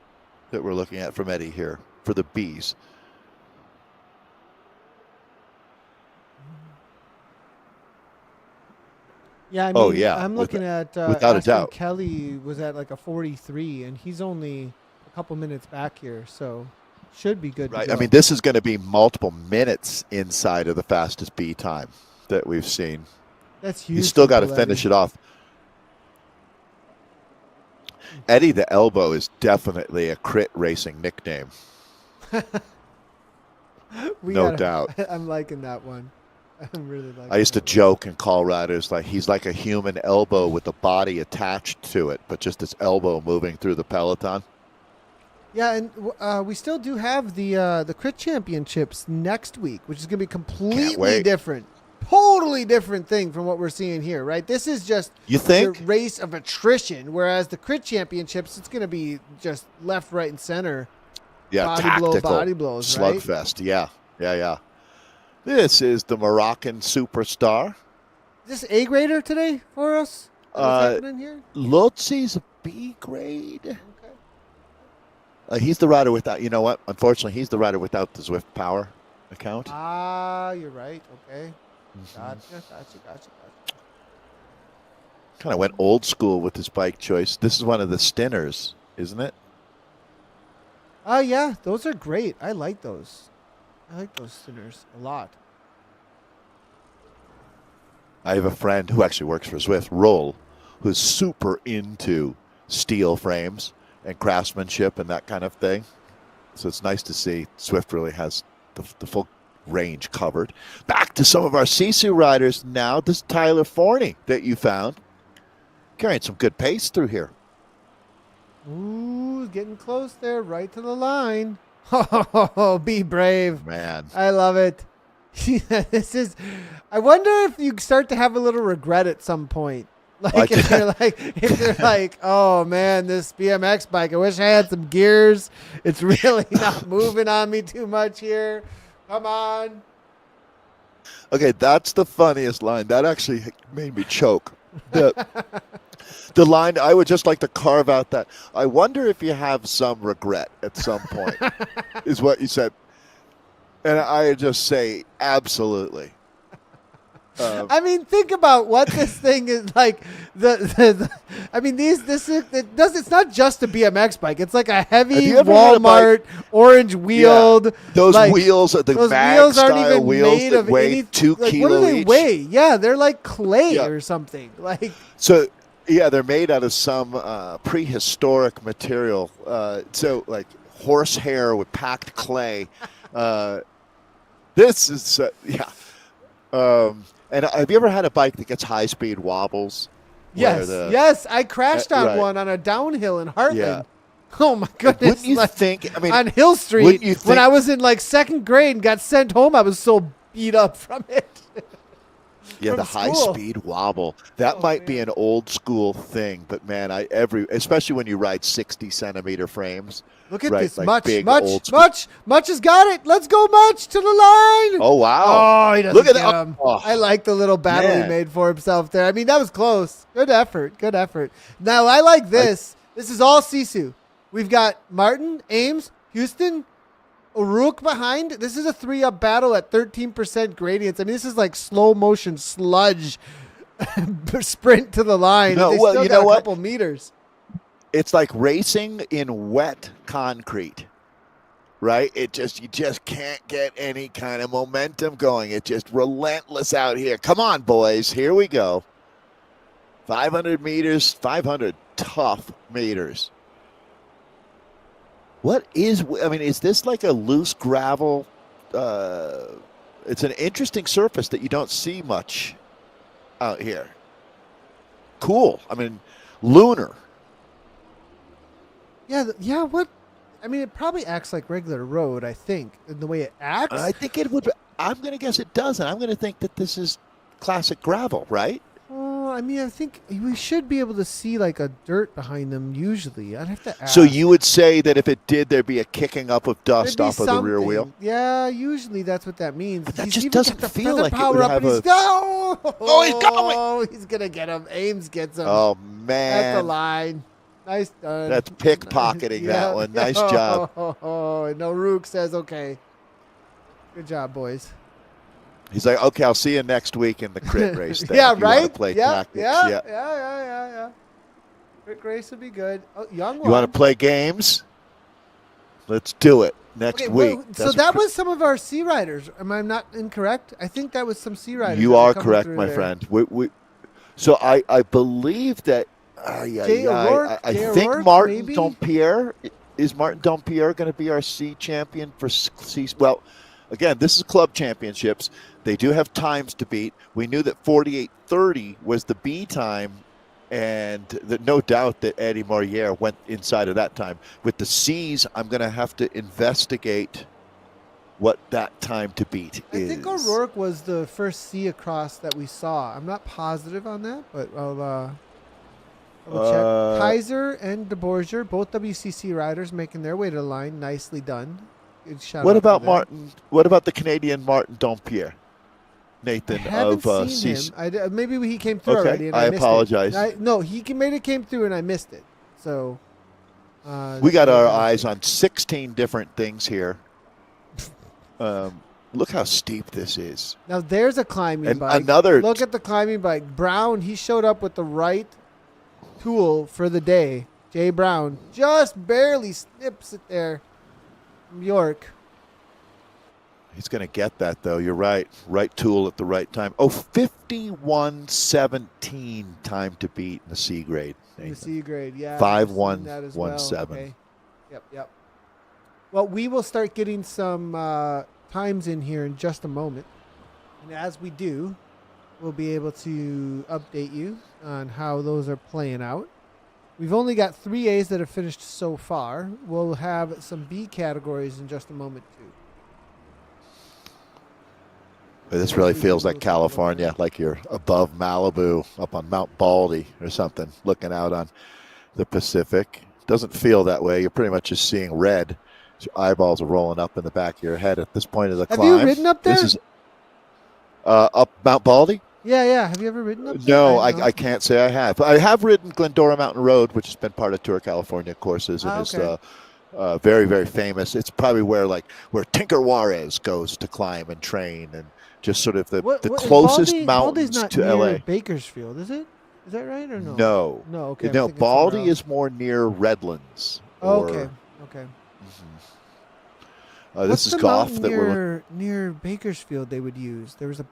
that we're looking at from Eddie here for the Bs. Yeah, I mean, I'm looking at without a doubt. Kelly was at like a 43, and he's only a couple minutes back here, so should be good. Right. I mean, this is going to be multiple minutes inside of the fastest B time that we've seen. That's huge. He's still got to finish it off. Eddie the Elbow is definitely a crit racing nickname. No doubt. I'm liking that one. I'm really liking that. I used to joke and call riders like he's like a human elbow with a body attached to it, but just this elbow moving through the peloton. Yeah, and we still do have the crit championships next week, which is going to be completely different. Totally different thing from what we're seeing here, right? This is just the race of attrition, whereas the crit championships, it's going to be just left, right, and center. Yeah, body blows, slugfest. Right? Yeah. This is the Moroccan superstar. Is this A grader today for us? What's happening here? Lotzi's a B grade. Okay. He's the rider without. You know what? Unfortunately, he's the rider without the Zwift Power account. Ah, you're right. Okay. Gotcha. Kind of went old school with his bike choice. This is one of the Stinners, isn't it? Oh, yeah. Those are great. I like those. I like those Stinners a lot. I have a friend who actually works for Zwift, Roll, who's super into steel frames and craftsmanship and that kind of thing. So it's nice to see Zwift really has the full range covered. Back to some of our SISU riders now. This is Tyler Forney that you found. Carrying some good pace through here. Ooh, getting close there, right to the line. Oh, be brave. Man. I love it. This is, I wonder if you start to have a little regret at some point. Like if you're like, oh man, this BMX bike, I wish I had some gears. It's really not moving on me too much here. Come on. Okay, that's the funniest line. That actually made me choke. The line, I would just like to carve out that. I wonder if you have some regret at some point, is what you said. And I just say, absolutely. I mean, think about what this thing is like. I mean, it's not just a BMX bike. It's like a heavy Walmart orange wheeled. Yeah. Those like, wheels, the those mag wheels aren't style even wheels made that of weigh any, 2 like, kilos what do they each. weigh? Yeah, they're like clay or something. Like so. Yeah, they're made out of some prehistoric material. So like horsehair with packed clay. This is and have you ever had a bike that gets high-speed wobbles? Yes. I crashed on one on a downhill in Heartland. Yeah. Oh my goodness! Wouldn't you think? I mean, on Hill Street when I was in like second grade and got sent home, I was so beat up from it. Yeah, the high-speed wobble. That might be an old school thing, but man, especially when you ride 60-centimeter frames. Look at right? this, like Much has got it. Let's go, Much, to the line. Oh wow! Oh, he doesn't Look at get him. Oh, I like the little battle he made for himself there. I mean, that was close. Good effort. Now I like this. This is all SISU. We've got Martin, Ames, Houston, O'Rourke behind. This is a 3-up battle at 13% gradients. I mean, this is like slow motion sludge sprint to the line. No, they well, still you got know a what? couple meters. It's like racing in wet concrete, right? You just can't get any kind of momentum going. It's just relentless out here. Come on, boys. Here we go. 500 meters, 500 tough meters. Is this like a loose gravel? It's an interesting surface that you don't see much out here. Cool. I mean, lunar. Yeah. What? I mean, it probably acts like regular road, I think, in the way it acts. I think it would. I'm going to guess it doesn't. I'm going to think that this is classic gravel, right? I mean, I think we should be able to see like a dirt behind them usually. I'd have to ask. So you would say that if it did, there'd be a kicking up of dust off of the rear wheel? Yeah, usually that's what that means. But that just doesn't feel like it would have he's going! He's going to get him. Ames gets him. Oh, man. At the line. Nice done. That's pickpocketing that one. Nice job. And O'Rourke says, okay. Good job, boys. He's like, okay, I'll see you next week in the crit race. Then, yeah, if you right? Want to play yeah, tactics. yeah. Crit race would be good. Oh, young one. You want to play games? Let's do it next week. So that was some of our C riders. Am I not incorrect? I think that was some C riders. You are correct, my friend. So I believe that. I think Martin Dompierre is Martin Dompierre going to be our C champion for C. Well, again, this is club championships. They do have times to beat. We knew that 48:30 was the B time, and no doubt that Eddie Moriere went inside of that time. With the C's, I'm going to have to investigate what that time to beat is. I think O'Rourke was the first C across that we saw. I'm not positive on that, but I'll check. Kaiser and DeBorger, both WCC riders, making their way to the line. Nicely done. What about Martin? What about the Canadian Martin Dompierre? Nathan, haven't of seen him. Maybe he came through Okay, already and I I missed apologize. it. No, maybe it came through and I missed it. So We that got may have our been a eyes mistake. on 16 different things here. Look how steep this is. Now there's a climbing And bike. another, Look at the climbing bike. Brown, he showed up with the right tool for the day. Jay Brown just barely snips it there from York. he's going to get that, though. You're right. Right tool at the right time. Oh, 51:17 time to beat in the C grade. In the C grade, yeah. I've seen that as well. 5117. Okay. Yep. Well, we will start getting some times in here in just a moment. And as we do, we'll be able to update you on how those are playing out. We've only got 3 A's that have finished so far. We'll have some B categories in just a moment, too. This really feels like California, like you're above Malibu, up on Mount Baldy or something, looking out on the Pacific. Doesn't feel that way. You're pretty much just seeing red. Your eyeballs are rolling up in the back of your head at this point of the climb. Have you ridden up there? This is up Mount Baldy? Yeah. Have you ever ridden up there? No, I can't say I have. I have ridden Glendora Mountain Road, which has been part of Tour California courses and is very, very famous. It's probably where Tinker Juarez goes to climb and train, and just sort of the closest mountains not to near LA. Bakersfield, is it? Is that right or no? No. Okay. No, Baldy is more near Redlands. Okay. This is Goff that we're near Bakersfield. They would use. There was a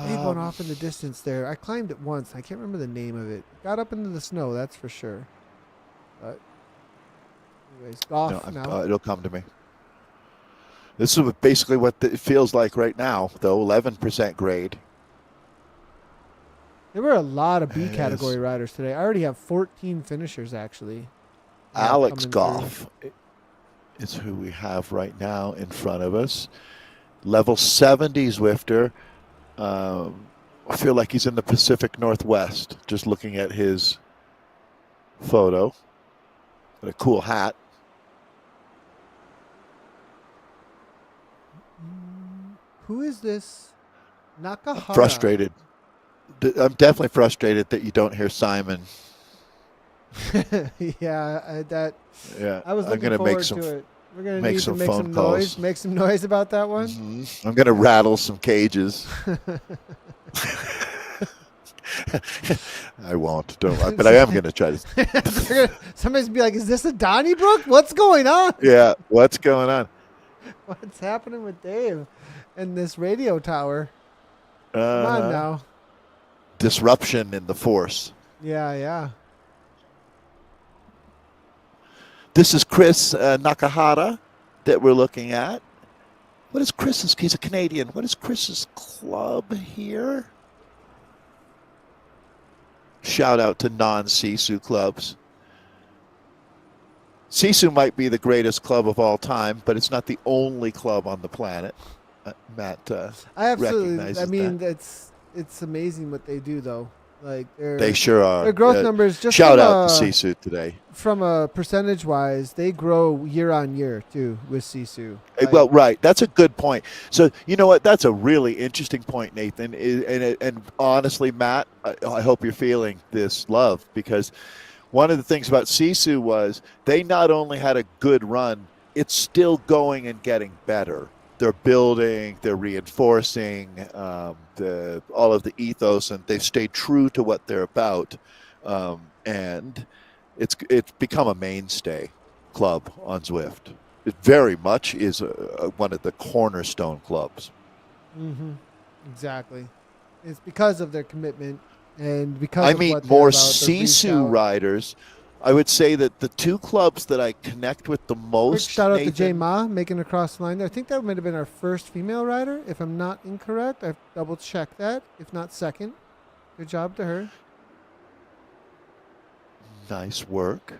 big one off in the distance there. I climbed it once. I can't remember the name of it. Got up into the snow, that's for sure. But anyways, Goff now. It'll come to me. This is basically what it feels like right now, though. 11% grade. There were a lot of B category riders today. I already have 14 finishers, actually. Alex Goff is who we have right now in front of us. Level 70 Zwifter. I feel like he's in the Pacific Northwest, just looking at his photo. Got a cool hat. Who is this? Nakahara. I'm frustrated. I'm definitely frustrated that you don't hear Simon. Yeah, I was looking I'm gonna forward to it. We're going to need to make some calls. noise. Make some noise about that one. Mm-hmm. I'm going to rattle some cages. I won't, but I am going to try to. Somebody's be like, "Is this a Donnybrook? What's going on?" Yeah, what's going on? What's happening with Dave and this radio tower? Come on now. Disruption in the force. Yeah. This is Chris Nakahara that we're looking at. What is Chris's? He's a Canadian. What is Chris's club here? Shout out to non-SISU clubs. SISU might be the greatest club of all time, but it's not the only club on the planet. Matt I absolutely. recognizes I mean, that. it's amazing what they do, though. Like they sure are. Their growth numbers. Just shout out to SISU today. From a percentage wise, they grow year on year too with SISU. Well, right. That's a good point. So you know what? That's a really interesting point, Nathan. And honestly, Matt, I hope you're feeling this love, because one of the things about SISU was they not only had a good run, it's still going and getting better. They're building, they're reinforcing all of the ethos, and they've stayed true to what they're about. And it's become a mainstay club on Zwift. It very much is one of the cornerstone clubs. Mm-hmm. Exactly. It's because of their commitment and because I mean, more SISU riders. I would say that the two clubs that I connect with the most. Quick shout out to Jay Ma making it across the line there. I think that might have been our first female rider, if I'm not incorrect. I've double checked that, if not second. Good job to her. Nice work.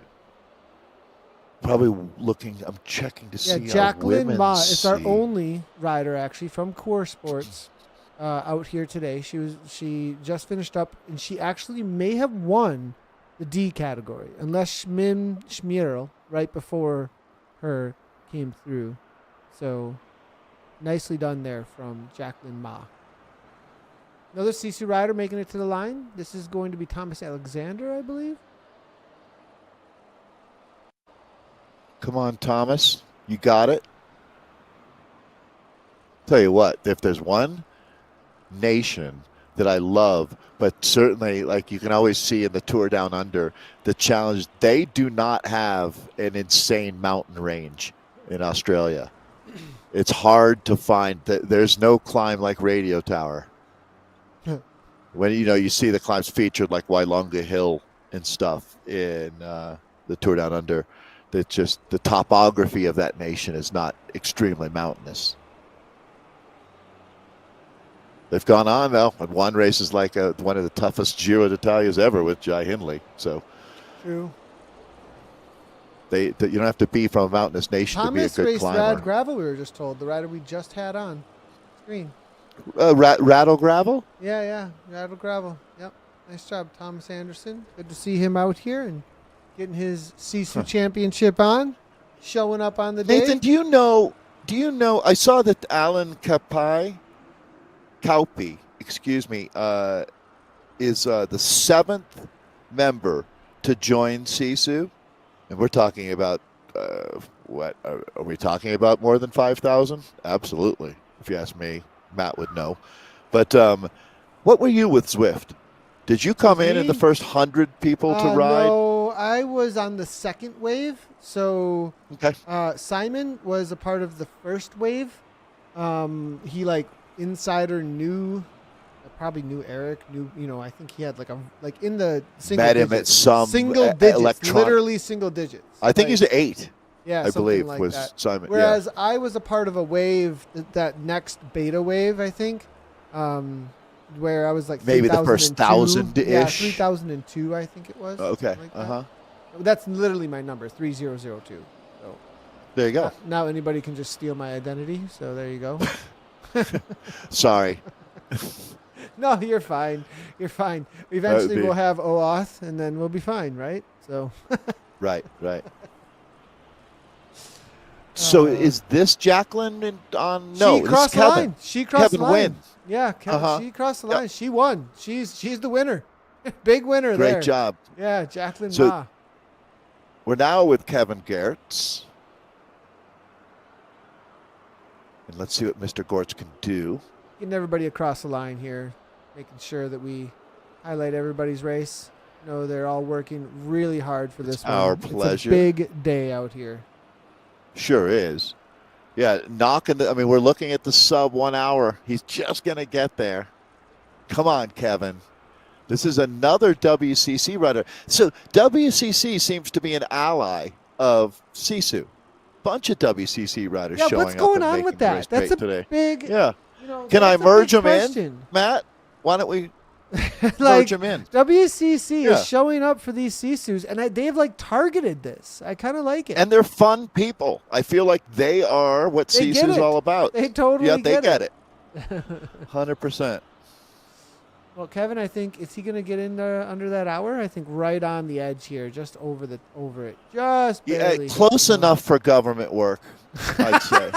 Probably looking. I'm checking to see. Jacqueline Ma is our only rider actually from Core Sports out here today. She just finished up, and she actually may have won the D category, unless Schmim Schmierl right before her came through. So nicely done there from Jacqueline Ma. Another SISU rider making it to the line. This is going to be Thomas Alexander, I believe. Come on, Thomas. You got it. Tell you what, if there's one nation that I love, but certainly, like you can always see in the Tour Down Under, the challenge, they do not have an insane mountain range in Australia. It's hard to find. There's no climb like Radio Tower. When you see the climbs featured like Wailunga Hill and stuff in the Tour Down Under, that just the topography of that nation is not extremely mountainous. They've gone on though, and one race is like one of the toughest Giro d'Italias ever with Jai Hindley. So true. You don't have to be from a mountainous nation Thomas to be a good raced climber. Rad Gravel, we were just told. The rider we just had on screen. Rattle Gravel? Yeah. Rattle Gravel. Yep. Nice job, Thomas Anderson. Good to see him out here and getting his SISU championship on. Showing up on the day. Nathan, do you know, I saw that Alan Kauppi, is the 7th member to join SISU. And we're talking about, what, are we talking about more than 5,000? Absolutely. If you ask me, Matt would know. But what were you with Zwift? Did you come in the first 100 people to ride? No, I was on the second wave. So Okay. Simon was a part of the first wave. He insider knew, probably knew Eric. I think he had in the single Met digits. him at some single digits, electron- literally single digits. I think he's at 8. Yeah, I something believe like was that. Simon. Whereas I was a part of a wave, that next beta wave, I think, where I was like Maybe the first 1,000-ish. Yeah, 3002, I think it was. Okay. Like that. That's literally my number, 3002. So There you go. now anybody can just steal my identity. So there you go. Sorry. No, you're fine. You're fine. Eventually we'll have OAuth, and then we'll be fine, right? So. Right. So is this Jacqueline on? No, she crossed the line. She crossed Kevin the line. wins. Yeah, she crossed the line. She won. She's the winner. Big winner there. Great job. Yeah, Jacqueline So- Ma. We're now with Kevin Gertz. And let's see what Mr. Gortz can do. Getting everybody across the line here, making sure that we highlight everybody's race. They're all working really hard for this one. Our pleasure. It's a big day out here. Sure is. Yeah, we're looking at the sub 1 hour. He's just going to get there. Come on, Kevin. This is another WCC rider. So WCC seems to be an ally of SISU. Bunch of WCC riders showing up. What's going and on making with the that? race That's great a today. big. Yeah. Can I merge them in, Matt? Why don't we merge them in? WCC is showing up for these SISUs, and they've targeted this. I kind of like it. And they're fun people. I feel like they are what SISU is all about. They totally get it. 100%. Well, Kevin, I think, is he going to get in under that hour? I think right on the edge here, just over it. Just barely. Close enough for government work, I'd say.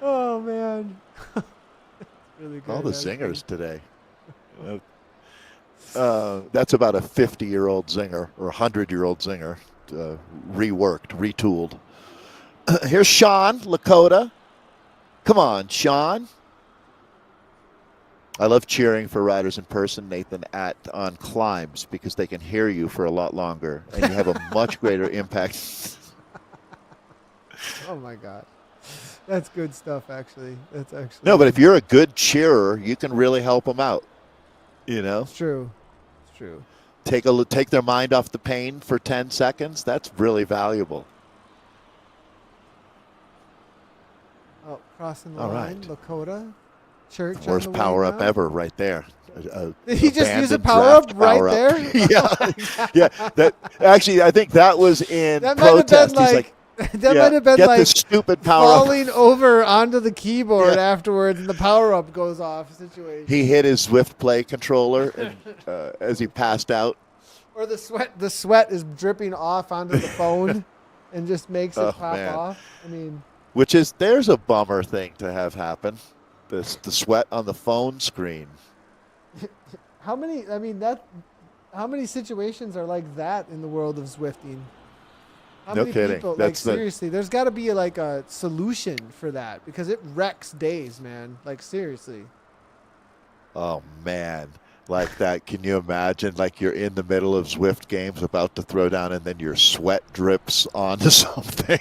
Oh, man. Really good. All the zingers today. That's about a 50-year-old zinger or a 100-year-old zinger, reworked, retooled. Here's Sean Lakota. Come on, Sean. I love cheering for riders in person, Nathan, on climbs because they can hear you for a lot longer and you have a much greater impact. Oh, my God. That's good stuff, actually. That's actually. No, but if you're a good cheerer, you can really help them out. It's true. Take their mind off the pain for 10 seconds. That's really valuable. Oh, crossing the All line. right. Lakota. Church. Worst power up ever right there. Did he just use a power up right there? Yeah. That actually, I think that was in protest. He's like, that might have been get this stupid power falling up. over onto the keyboard afterwards, and the power up goes off. Situation. He hit his Swift Play controller and, as he passed out. Or the sweat is dripping off onto the phone, and just makes it pop off. I mean, there's a bummer thing to have happen. The sweat on the phone screen. How many? I mean, that. How many situations are like that in the world of Zwifting? How No many kidding. people? Like That's the seriously, there's got to be like a solution for that because it wrecks days, man. Like seriously. oh man. Like that. Can you imagine? Like you're in the middle of Zwift games about to throw down and then your sweat drips onto something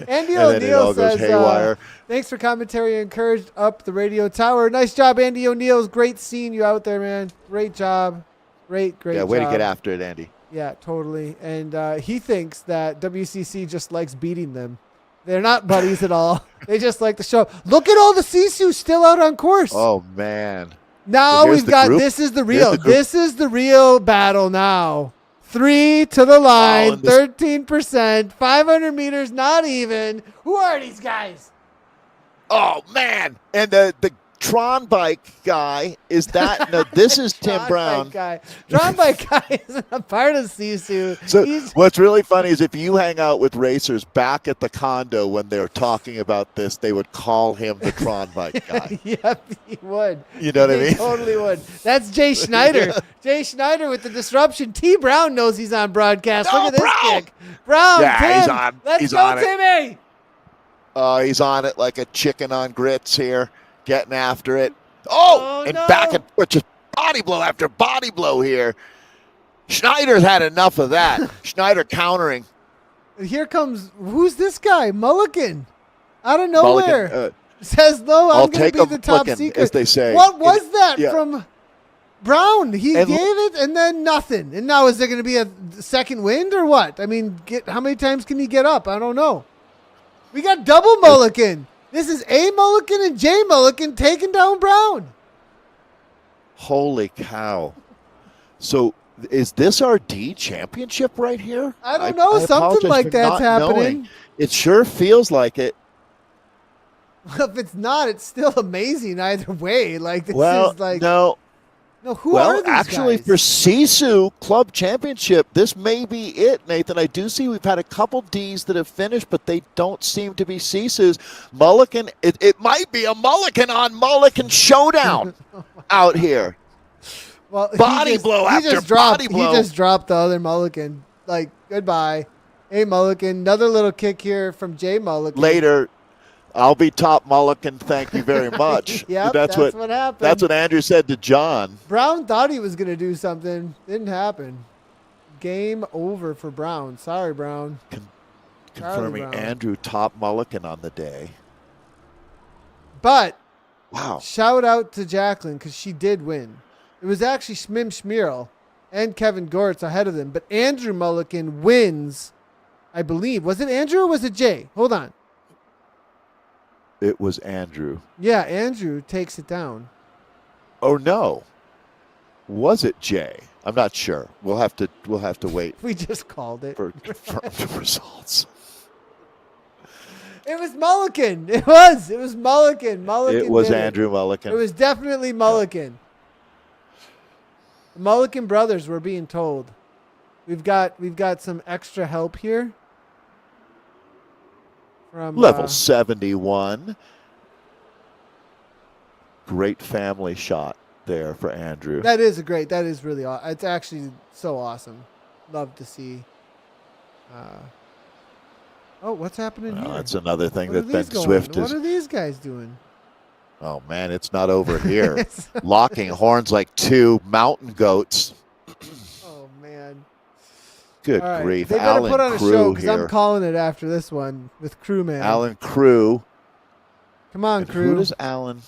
Andy and then it O'Neill all goes says, haywire. "Thanks for commentary. Encouraged up the radio tower. Nice job, Andy O'Neill. Great seeing you out there, man. Great job. Great Yeah, way job. to get after it, Andy. Yeah, totally. And he thinks that WCC just likes beating them. They're not buddies at all. They just like the show. Look at all the SISU still out on course. Oh man. Now Here's we've the got group. this is the Here's real. the group. This is the real battle now. 3 to the line, and this- 13%, 500 meters, not even. Who are these guys? Oh man. And the Tron bike guy is that no, this is Tim Tron Brown. Bike guy. Tron Bike guy isn't a part of SISU. So He's what's really funny is if you hang out with racers back at the condo when they're talking about this, they would call him the Tron bike guy. Yep, he would. You know what I He mean? totally would. That's Jay Schneider. Jay Schneider with the disruption. T. Brown knows he's on broadcast. No, Look at this Brown! kick. Brown, Yeah, Tim. he's on. Let's He's go, on it. Timmy. He's on it like a chicken on grits here, getting after it. Oh, and no. back at just body blow after body blow here. Schneider's had enough of that. Schneider countering. Here comes, who's this guy? Mulligan. Out of nowhere. Mulligan, Says, no, I'll I'm going take to be a the top Mulligan, secret. as they say. What was that yeah. from Brown? He And- gave it and then nothing. And now is there going to be a second wind or what? I mean, how many times can he get up? I don't know. We got double Mulligan. This is A Mulligan and J Mulligan taking down Brown. Holy cow. So is this our D championship right here? I don't know. Something apologize like for that's not happening. knowing. It sure feels like it. If it's not, it's still amazing either way. Like, this Well, is like, no. who are these actually, guys? for SISU Club Championship, this may be it, Nathan. I do see we've had a couple Ds that have finished, but they don't seem to be SISU's. Mulligan, it might be a Mulligan on Mulligan showdown out here. Well, Body blow after body blow. He just dropped the other Mulligan. Like, goodbye. Hey, Mulligan. Another little kick here from Jay Mulligan. Later, I'll be top Mulligan. Thank you very much. Yep, that's what happened. That's what Andrew said to John. Brown thought he was going to do something. Didn't happen. Game over for Brown. Sorry, Brown. Confirming Brown. Andrew top Mulligan on the day. But Wow. shout out to Jacqueline because she did win. It was actually Schmim Schmierl and Kevin Goritz ahead of them. But Andrew Mulligan wins, I believe. Was it Andrew or was it Jay? Hold on. It was Andrew. Yeah, Andrew takes it down. Oh no. Was it Jay? I'm not sure. We'll have to wait We just called it. for confirmed results. It was Mulligan. It was Mulligan. Mulligan. It was did Andrew Mulligan. It was definitely Mulligan. The Mulligan brothers were being told. We've got some extra help here. From Level 71. Great family shot there for Andrew. That is really awesome. It's actually so awesome. Love to see. What's happening here? That's another thing What that are Ben these going? Swift What is. are these guys doing? Oh man, it's not over here. Locking horns like two mountain goats. Oh man. Good All right. grief. They better Alan put on a show Crew because I'm here. calling it after this one with Crewman. Alan Crew. Come on, And Crew. who does Alan?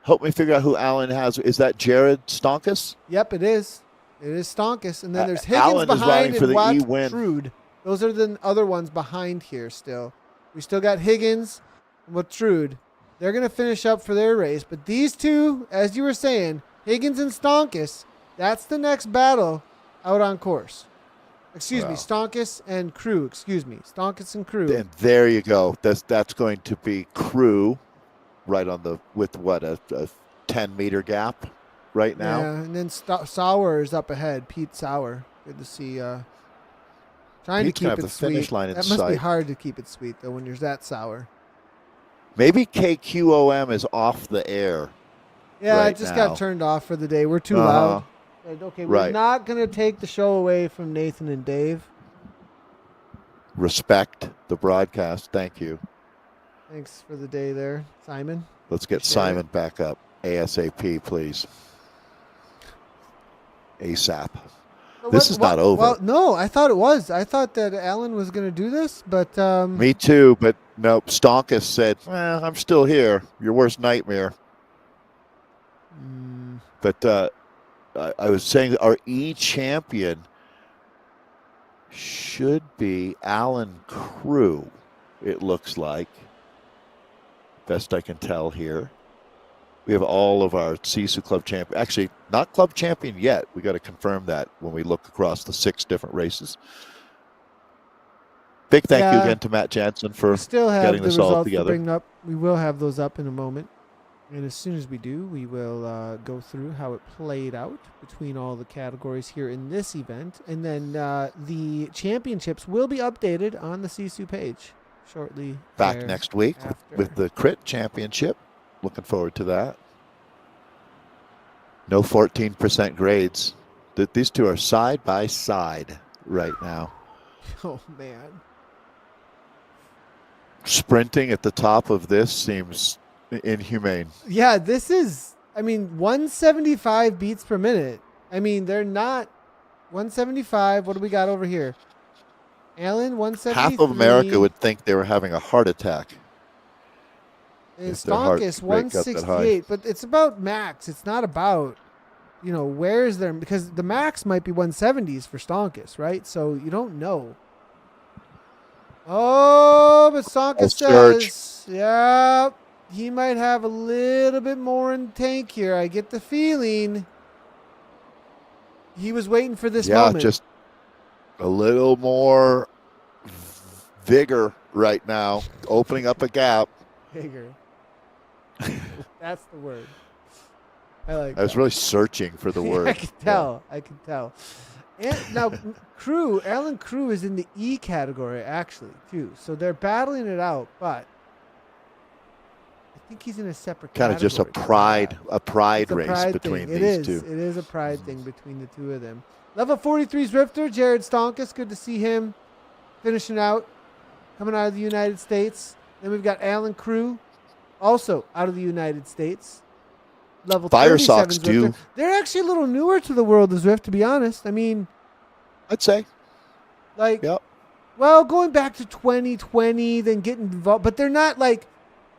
Help me figure out who Alan has. Is that Jared Stonkus? Yep, it is. It is Stonkus. And then there's Alan Higgins is riding behind for and the Watt E-win. Trude. Those are the other ones behind here still. We still got Higgins and Watrude. They're going to finish up for their race. But these two, as you were saying, Higgins and Stonkus, that's the next battle out on course. Excuse me, Wow. Stonkus and Crew. Excuse me, Stonkus and Crew. And there you go. That's going to be Crew right on the, with what, a 10-meter gap right now? Yeah, and then Sauer is up ahead. Pete Sauer. Good to see Trying Pete's to gonna keep have it the finish sweet. line in That must be sight. hard to keep it sweet though when you're that sour. Maybe KQOM is off the air. Yeah, Right it just now. got turned off for the day. We're too Uh-huh. loud. Okay, we're Right. not gonna take the show away from Nathan and Dave. Respect the broadcast. Thank you. Thanks for the day there, Simon. Let's get Appreciate Simon back up ASAP, please. ASAP. This is not over. Well, no, I thought it was. I thought that Alan was going to do this, but Me too, but nope. Stonkus said, I'm still here. Your worst nightmare. But I was saying our E-champion should be Alan Crew, it looks like. Best I can tell here. We have all of our SISU club champion. Actually, not club champion yet. We got to confirm that when we look across the 6 different races. Big thank you again to Matt Jansen for still have getting the this all results together. to bring up. We will have those up in a moment. And as soon as we do, we will go through how it played out between all the categories here in this event. And then the championships will be updated on the SISU page shortly. Back next week with the Crit Championship. Looking forward to that. No 14% grades. These two are side by side right now. Oh, man. Sprinting at the top of this seems inhumane. Yeah, this is, 175 beats per minute. They're not 175. What do we got over here? Alan, 173. Half of America would think they were having a heart attack. And Stonkus, 168. But it's about max. It's not about, where's there, because the max might be 170s for Stonkus, right? So you don't know. Oh, but Stonkus says, yeah, he might have a little bit more in the tank here. I get the feeling he was waiting for this moment. Yeah, just a little more vigor right now, opening up a gap. Vigor. That's the word. I was really searching for the word. I could tell. Yeah. I could tell. And now, Alan Crew is in the E category, actually, too. So they're battling it out, but I think he's in a separate category. Kind of just a pride race between these two. It is a pride thing between the two of them. Level 43 Zwifter, Jared Stonkus. Good to see him finishing out, coming out of the United States. Then we've got Alan Crew, also out of the United States. Level Fire 37 Sox Zwifter. They're actually a little newer to the world of Zwift, to be honest. I'd say. Yep. Well, going back to 2020, then getting involved, but they're not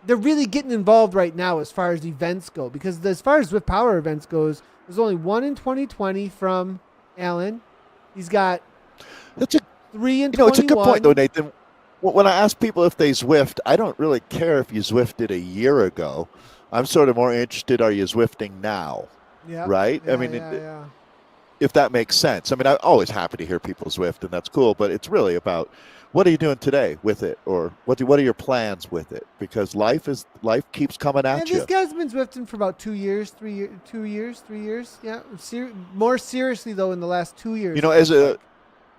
they're really getting involved right now as far as events go, because as far as Zwift Power events goes, there's only one in 2020 from Alan. He's got 3 in 21. It's a good point, though, Nathan. When I ask people if they Zwift, I don't really care if you Zwifted a year ago. I'm sort of more interested, are you Zwifting now? Yeah. Right? Yeah, if that makes sense. I'm always happy to hear people Zwift, and that's cool, but it's really about what are you doing today with it, or what are your plans with it? Because life keeps coming at you. This guy's been Zwifting for about 2 years, 3 years. Yeah. More seriously, though, in the last 2 years.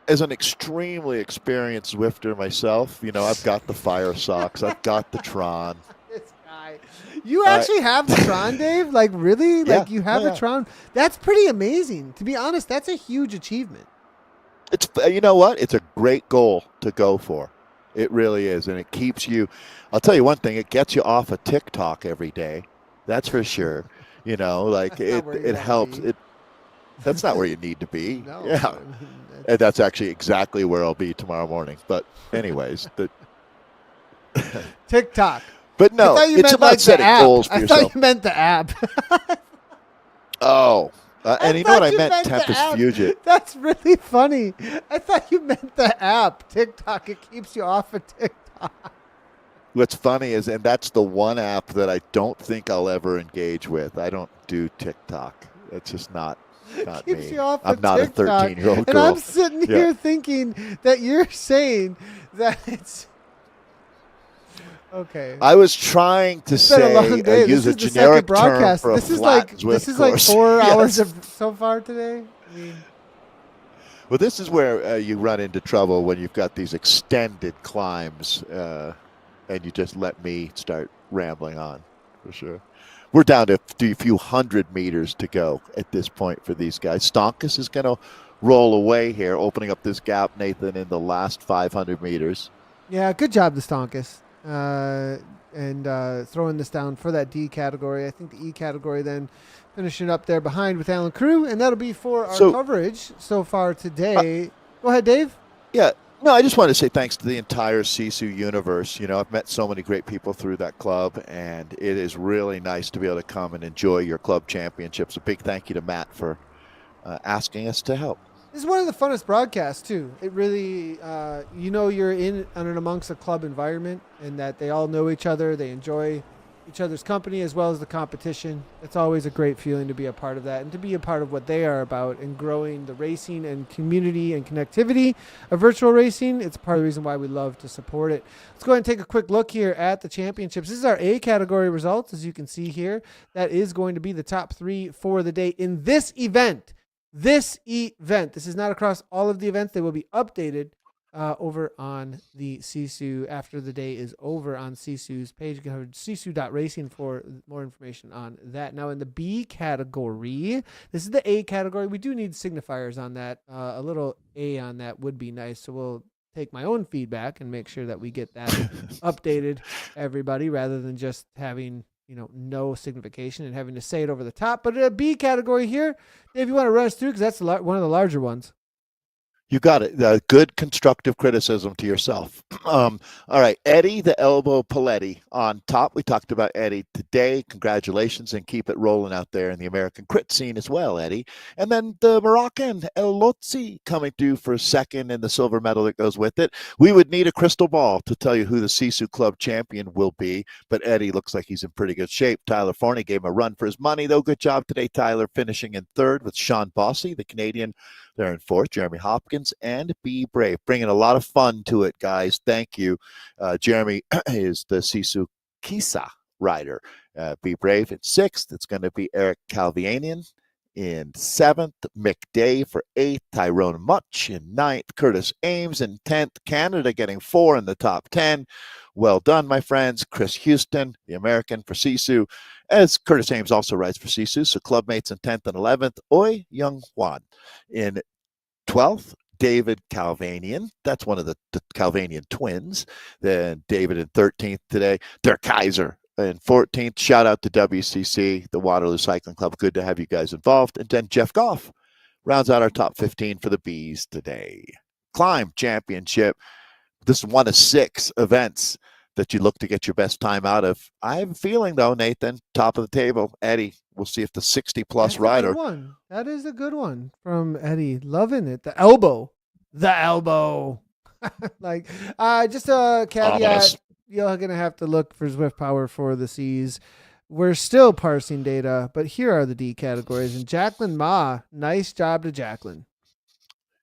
As an extremely experienced Zwifter myself, I've got the Fire Sox, I've got the Tron. This guy. You actually have the Tron, Dave? Really? Yeah. You have the Tron? That's pretty amazing. To be honest, that's a huge achievement. It's, you know what? It's a great goal to go for. It really is. And it keeps you, I'll tell you one thing, it gets you off of TikTok every day. That's for sure. It helps. That's not where you need to be. No, yeah. And that's actually exactly where I'll be tomorrow morning. But anyways, TikTok. But no, it's about setting goals for yourself. I thought you meant the app. Oh. And you know what I meant? Tempest Fugit. That's really funny. I thought you meant the app. TikTok. It keeps you off of TikTok. What's funny is, and that's the one app that I don't think I'll ever engage with. I don't do TikTok. It's just not keeps me. You off I'm of not TikTok. a 13-year-old girl. And I'm sitting here thinking that you're saying that it's... Okay. I was trying to say use a generic term for a flat Zwift course. This is like 4 hours of so far today. Well, this is where you run into trouble when you've got these extended climbs, and you just let me start rambling on, for sure. We're down to a few hundred meters to go at this point for these guys. Stonkus is going to roll away here, opening up this gap, Nathan, in the last 500 meters. Yeah, good job, the Stonkus. And throwing this down for that D category. I think the E category then finishing up there behind with Alan Crew. And that'll be for our coverage so far today. Go ahead, Dave. Yeah. No, I just want to say thanks to the entire SISU universe. You know, I've met so many great people through that club, and it is really nice to be able to come and enjoy your club championships. A big thank you to Matt for asking us to help. This is one of the funnest broadcasts, too. It really, you're in and amongst a club environment and that they all know each other. They enjoy each other's company as well as the competition. It's always a great feeling to be a part of that and to be a part of what they are about and growing the racing and community and connectivity of virtual racing. It's part of the reason why we love to support it. Let's go ahead and take a quick look here at the championships. This is our A category results, as you can see here. That is going to be the top three for the day in this event. This is not across all of the events. They will be updated over on the SISU after the day is over on SISU's page. You can go to sisu.racing for more information on that. Now in the B category, this is the A category. We do need signifiers on that. A little A on that would be nice. So we'll take my own feedback and make sure that we get that updated, everybody, rather than just having no signification and having to say it over the top. But a B category here, Dave, you want to run us through because that's one of the larger ones. You got it. Good constructive criticism to yourself. All right. Eddie, the elbow Paletti on top. We talked about Eddie today. Congratulations and keep it rolling out there in the American crit scene as well, Eddie. And then the Moroccan El Lotzi coming through for second and the silver medal that goes with it. We would need a crystal ball to tell you who the SISU club champion will be, but Eddie looks like he's in pretty good shape. Tyler Forney gave him a run for his money, though. Good job today, Tyler, finishing in third with Sean Bossy, the Canadian. They're in fourth, Jeremy Hopkins, and Be Brave. Bringing a lot of fun to it, guys. Thank you. Jeremy is the Sisu Kisa rider. Be Brave in sixth. It's going to be Eric Calvianian in seventh. Mick Day for eighth. Tyrone Much in ninth. Curtis Ames in 10th. Canada getting 4 in the top 10. Well done, my friends. Chris Houston, the American for Sisu, as Curtis Ames also rides for Sisu. So clubmates in 10th and 11th. Oi Young Hwan in 12th. David Calvanian. That's one of the Calvanian twins. Then David in 13th today. Der Kaiser in 14th. Shout out to WCC, the Waterloo Cycling Club. Good to have you guys involved. And then Jeff Goff rounds out our top 15 for the Bees today. Climb Championship. This is one of 6 events that you look to get your best time out of. I have a feeling, though, Nathan, top of the table. Eddie, we'll see if the 60-plus rider. That is a good one from Eddie. Loving it. The elbow. Like, just a caveat. Ominous. You're going to have to look for Zwift Power for the C's. We're still parsing data, but here are the D categories. And Jacqueline Ma, nice job to Jacqueline.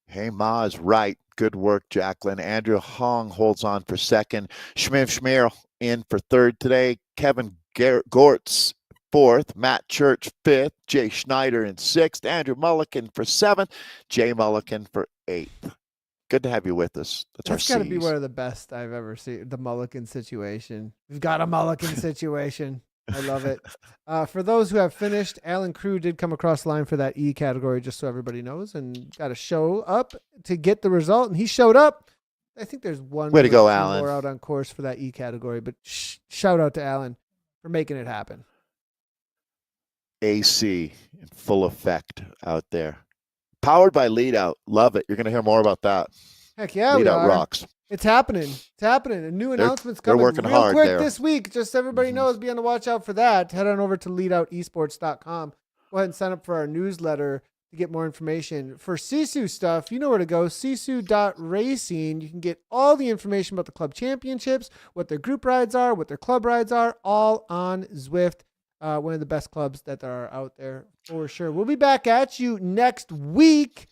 Hey, Ma is right. Good work, Jacqueline. Andrew Hong holds on for second. Shmiv Schmier in for third today. Kevin Gortz, fourth. Matt Church, fifth. Jay Schneider in sixth. Andrew Mulliken for seventh. Jay Mulliken for eighth. Good to have you with us. That's got to be one of the best I've ever seen. The Mulliken situation. We've got a Mulliken situation. I love it. For those who have finished, Alan Crew did come across the line for that E category, just so everybody knows, and got to show up to get the result. And he showed up. I think there's one way to go, Alan. More out on course for that E category, but shout out to Alan for making it happen. AC in full effect out there. Powered by Lead Out. Love it. You're going to hear more about that. Heck yeah, Lead Out rocks. It's happening. A new announcement's coming working real hard quick there. this week. Just so everybody knows, be on the watch out for that. Head on over to leadoutesports.com. Go ahead and sign up for our newsletter to get more information. For SISU stuff, you know where to go, sisu.racing. You can get all the information about the club championships, what their group rides are, what their club rides are, all on Zwift. One of the best clubs that are out there for sure. We'll be back at you next week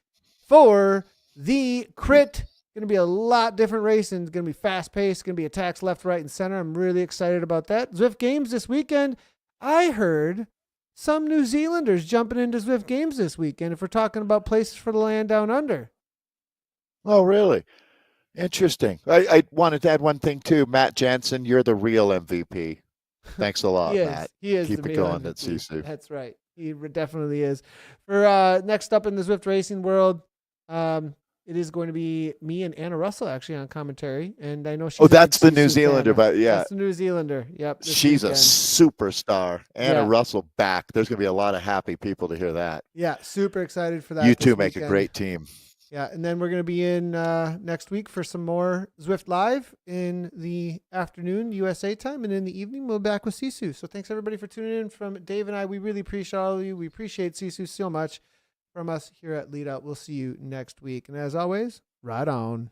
for the crit. Going to be a lot different racing. It's going to be fast paced. It's going to be attacks left, right, and center. I'm really excited about that. Zwift Games this weekend. I heard some New Zealanders jumping into Zwift Games this weekend if we're talking about places for the land down under. Oh, really? Interesting. I wanted to add one thing too. Matt Jansen, you're the real MVP. Thanks a He lot, Matt. is. He is the Keep it meal going at MVP. SISU. That's right. He definitely is. For next up in the Zwift racing world, it is going to be me and Anna Russell actually on commentary, and I know Oh, she's a big that's the New Sisu Zealander, fan. but yeah, That's the New Zealander. Yep, this she's a weekend. superstar. Anna Yeah, Russell back. There's going to be a lot of happy people to hear that. yeah, super excited for You that two this make a weekend. great team. Yeah, and then we're going to be in next week for some more Zwift Live in the afternoon USA time, and in the evening we'll be back with Sisu. So thanks everybody for tuning in. From Dave and I, we really appreciate all of you. We appreciate Sisu so much. From us here at Lead Out, we'll see you next week. And as always, ride on.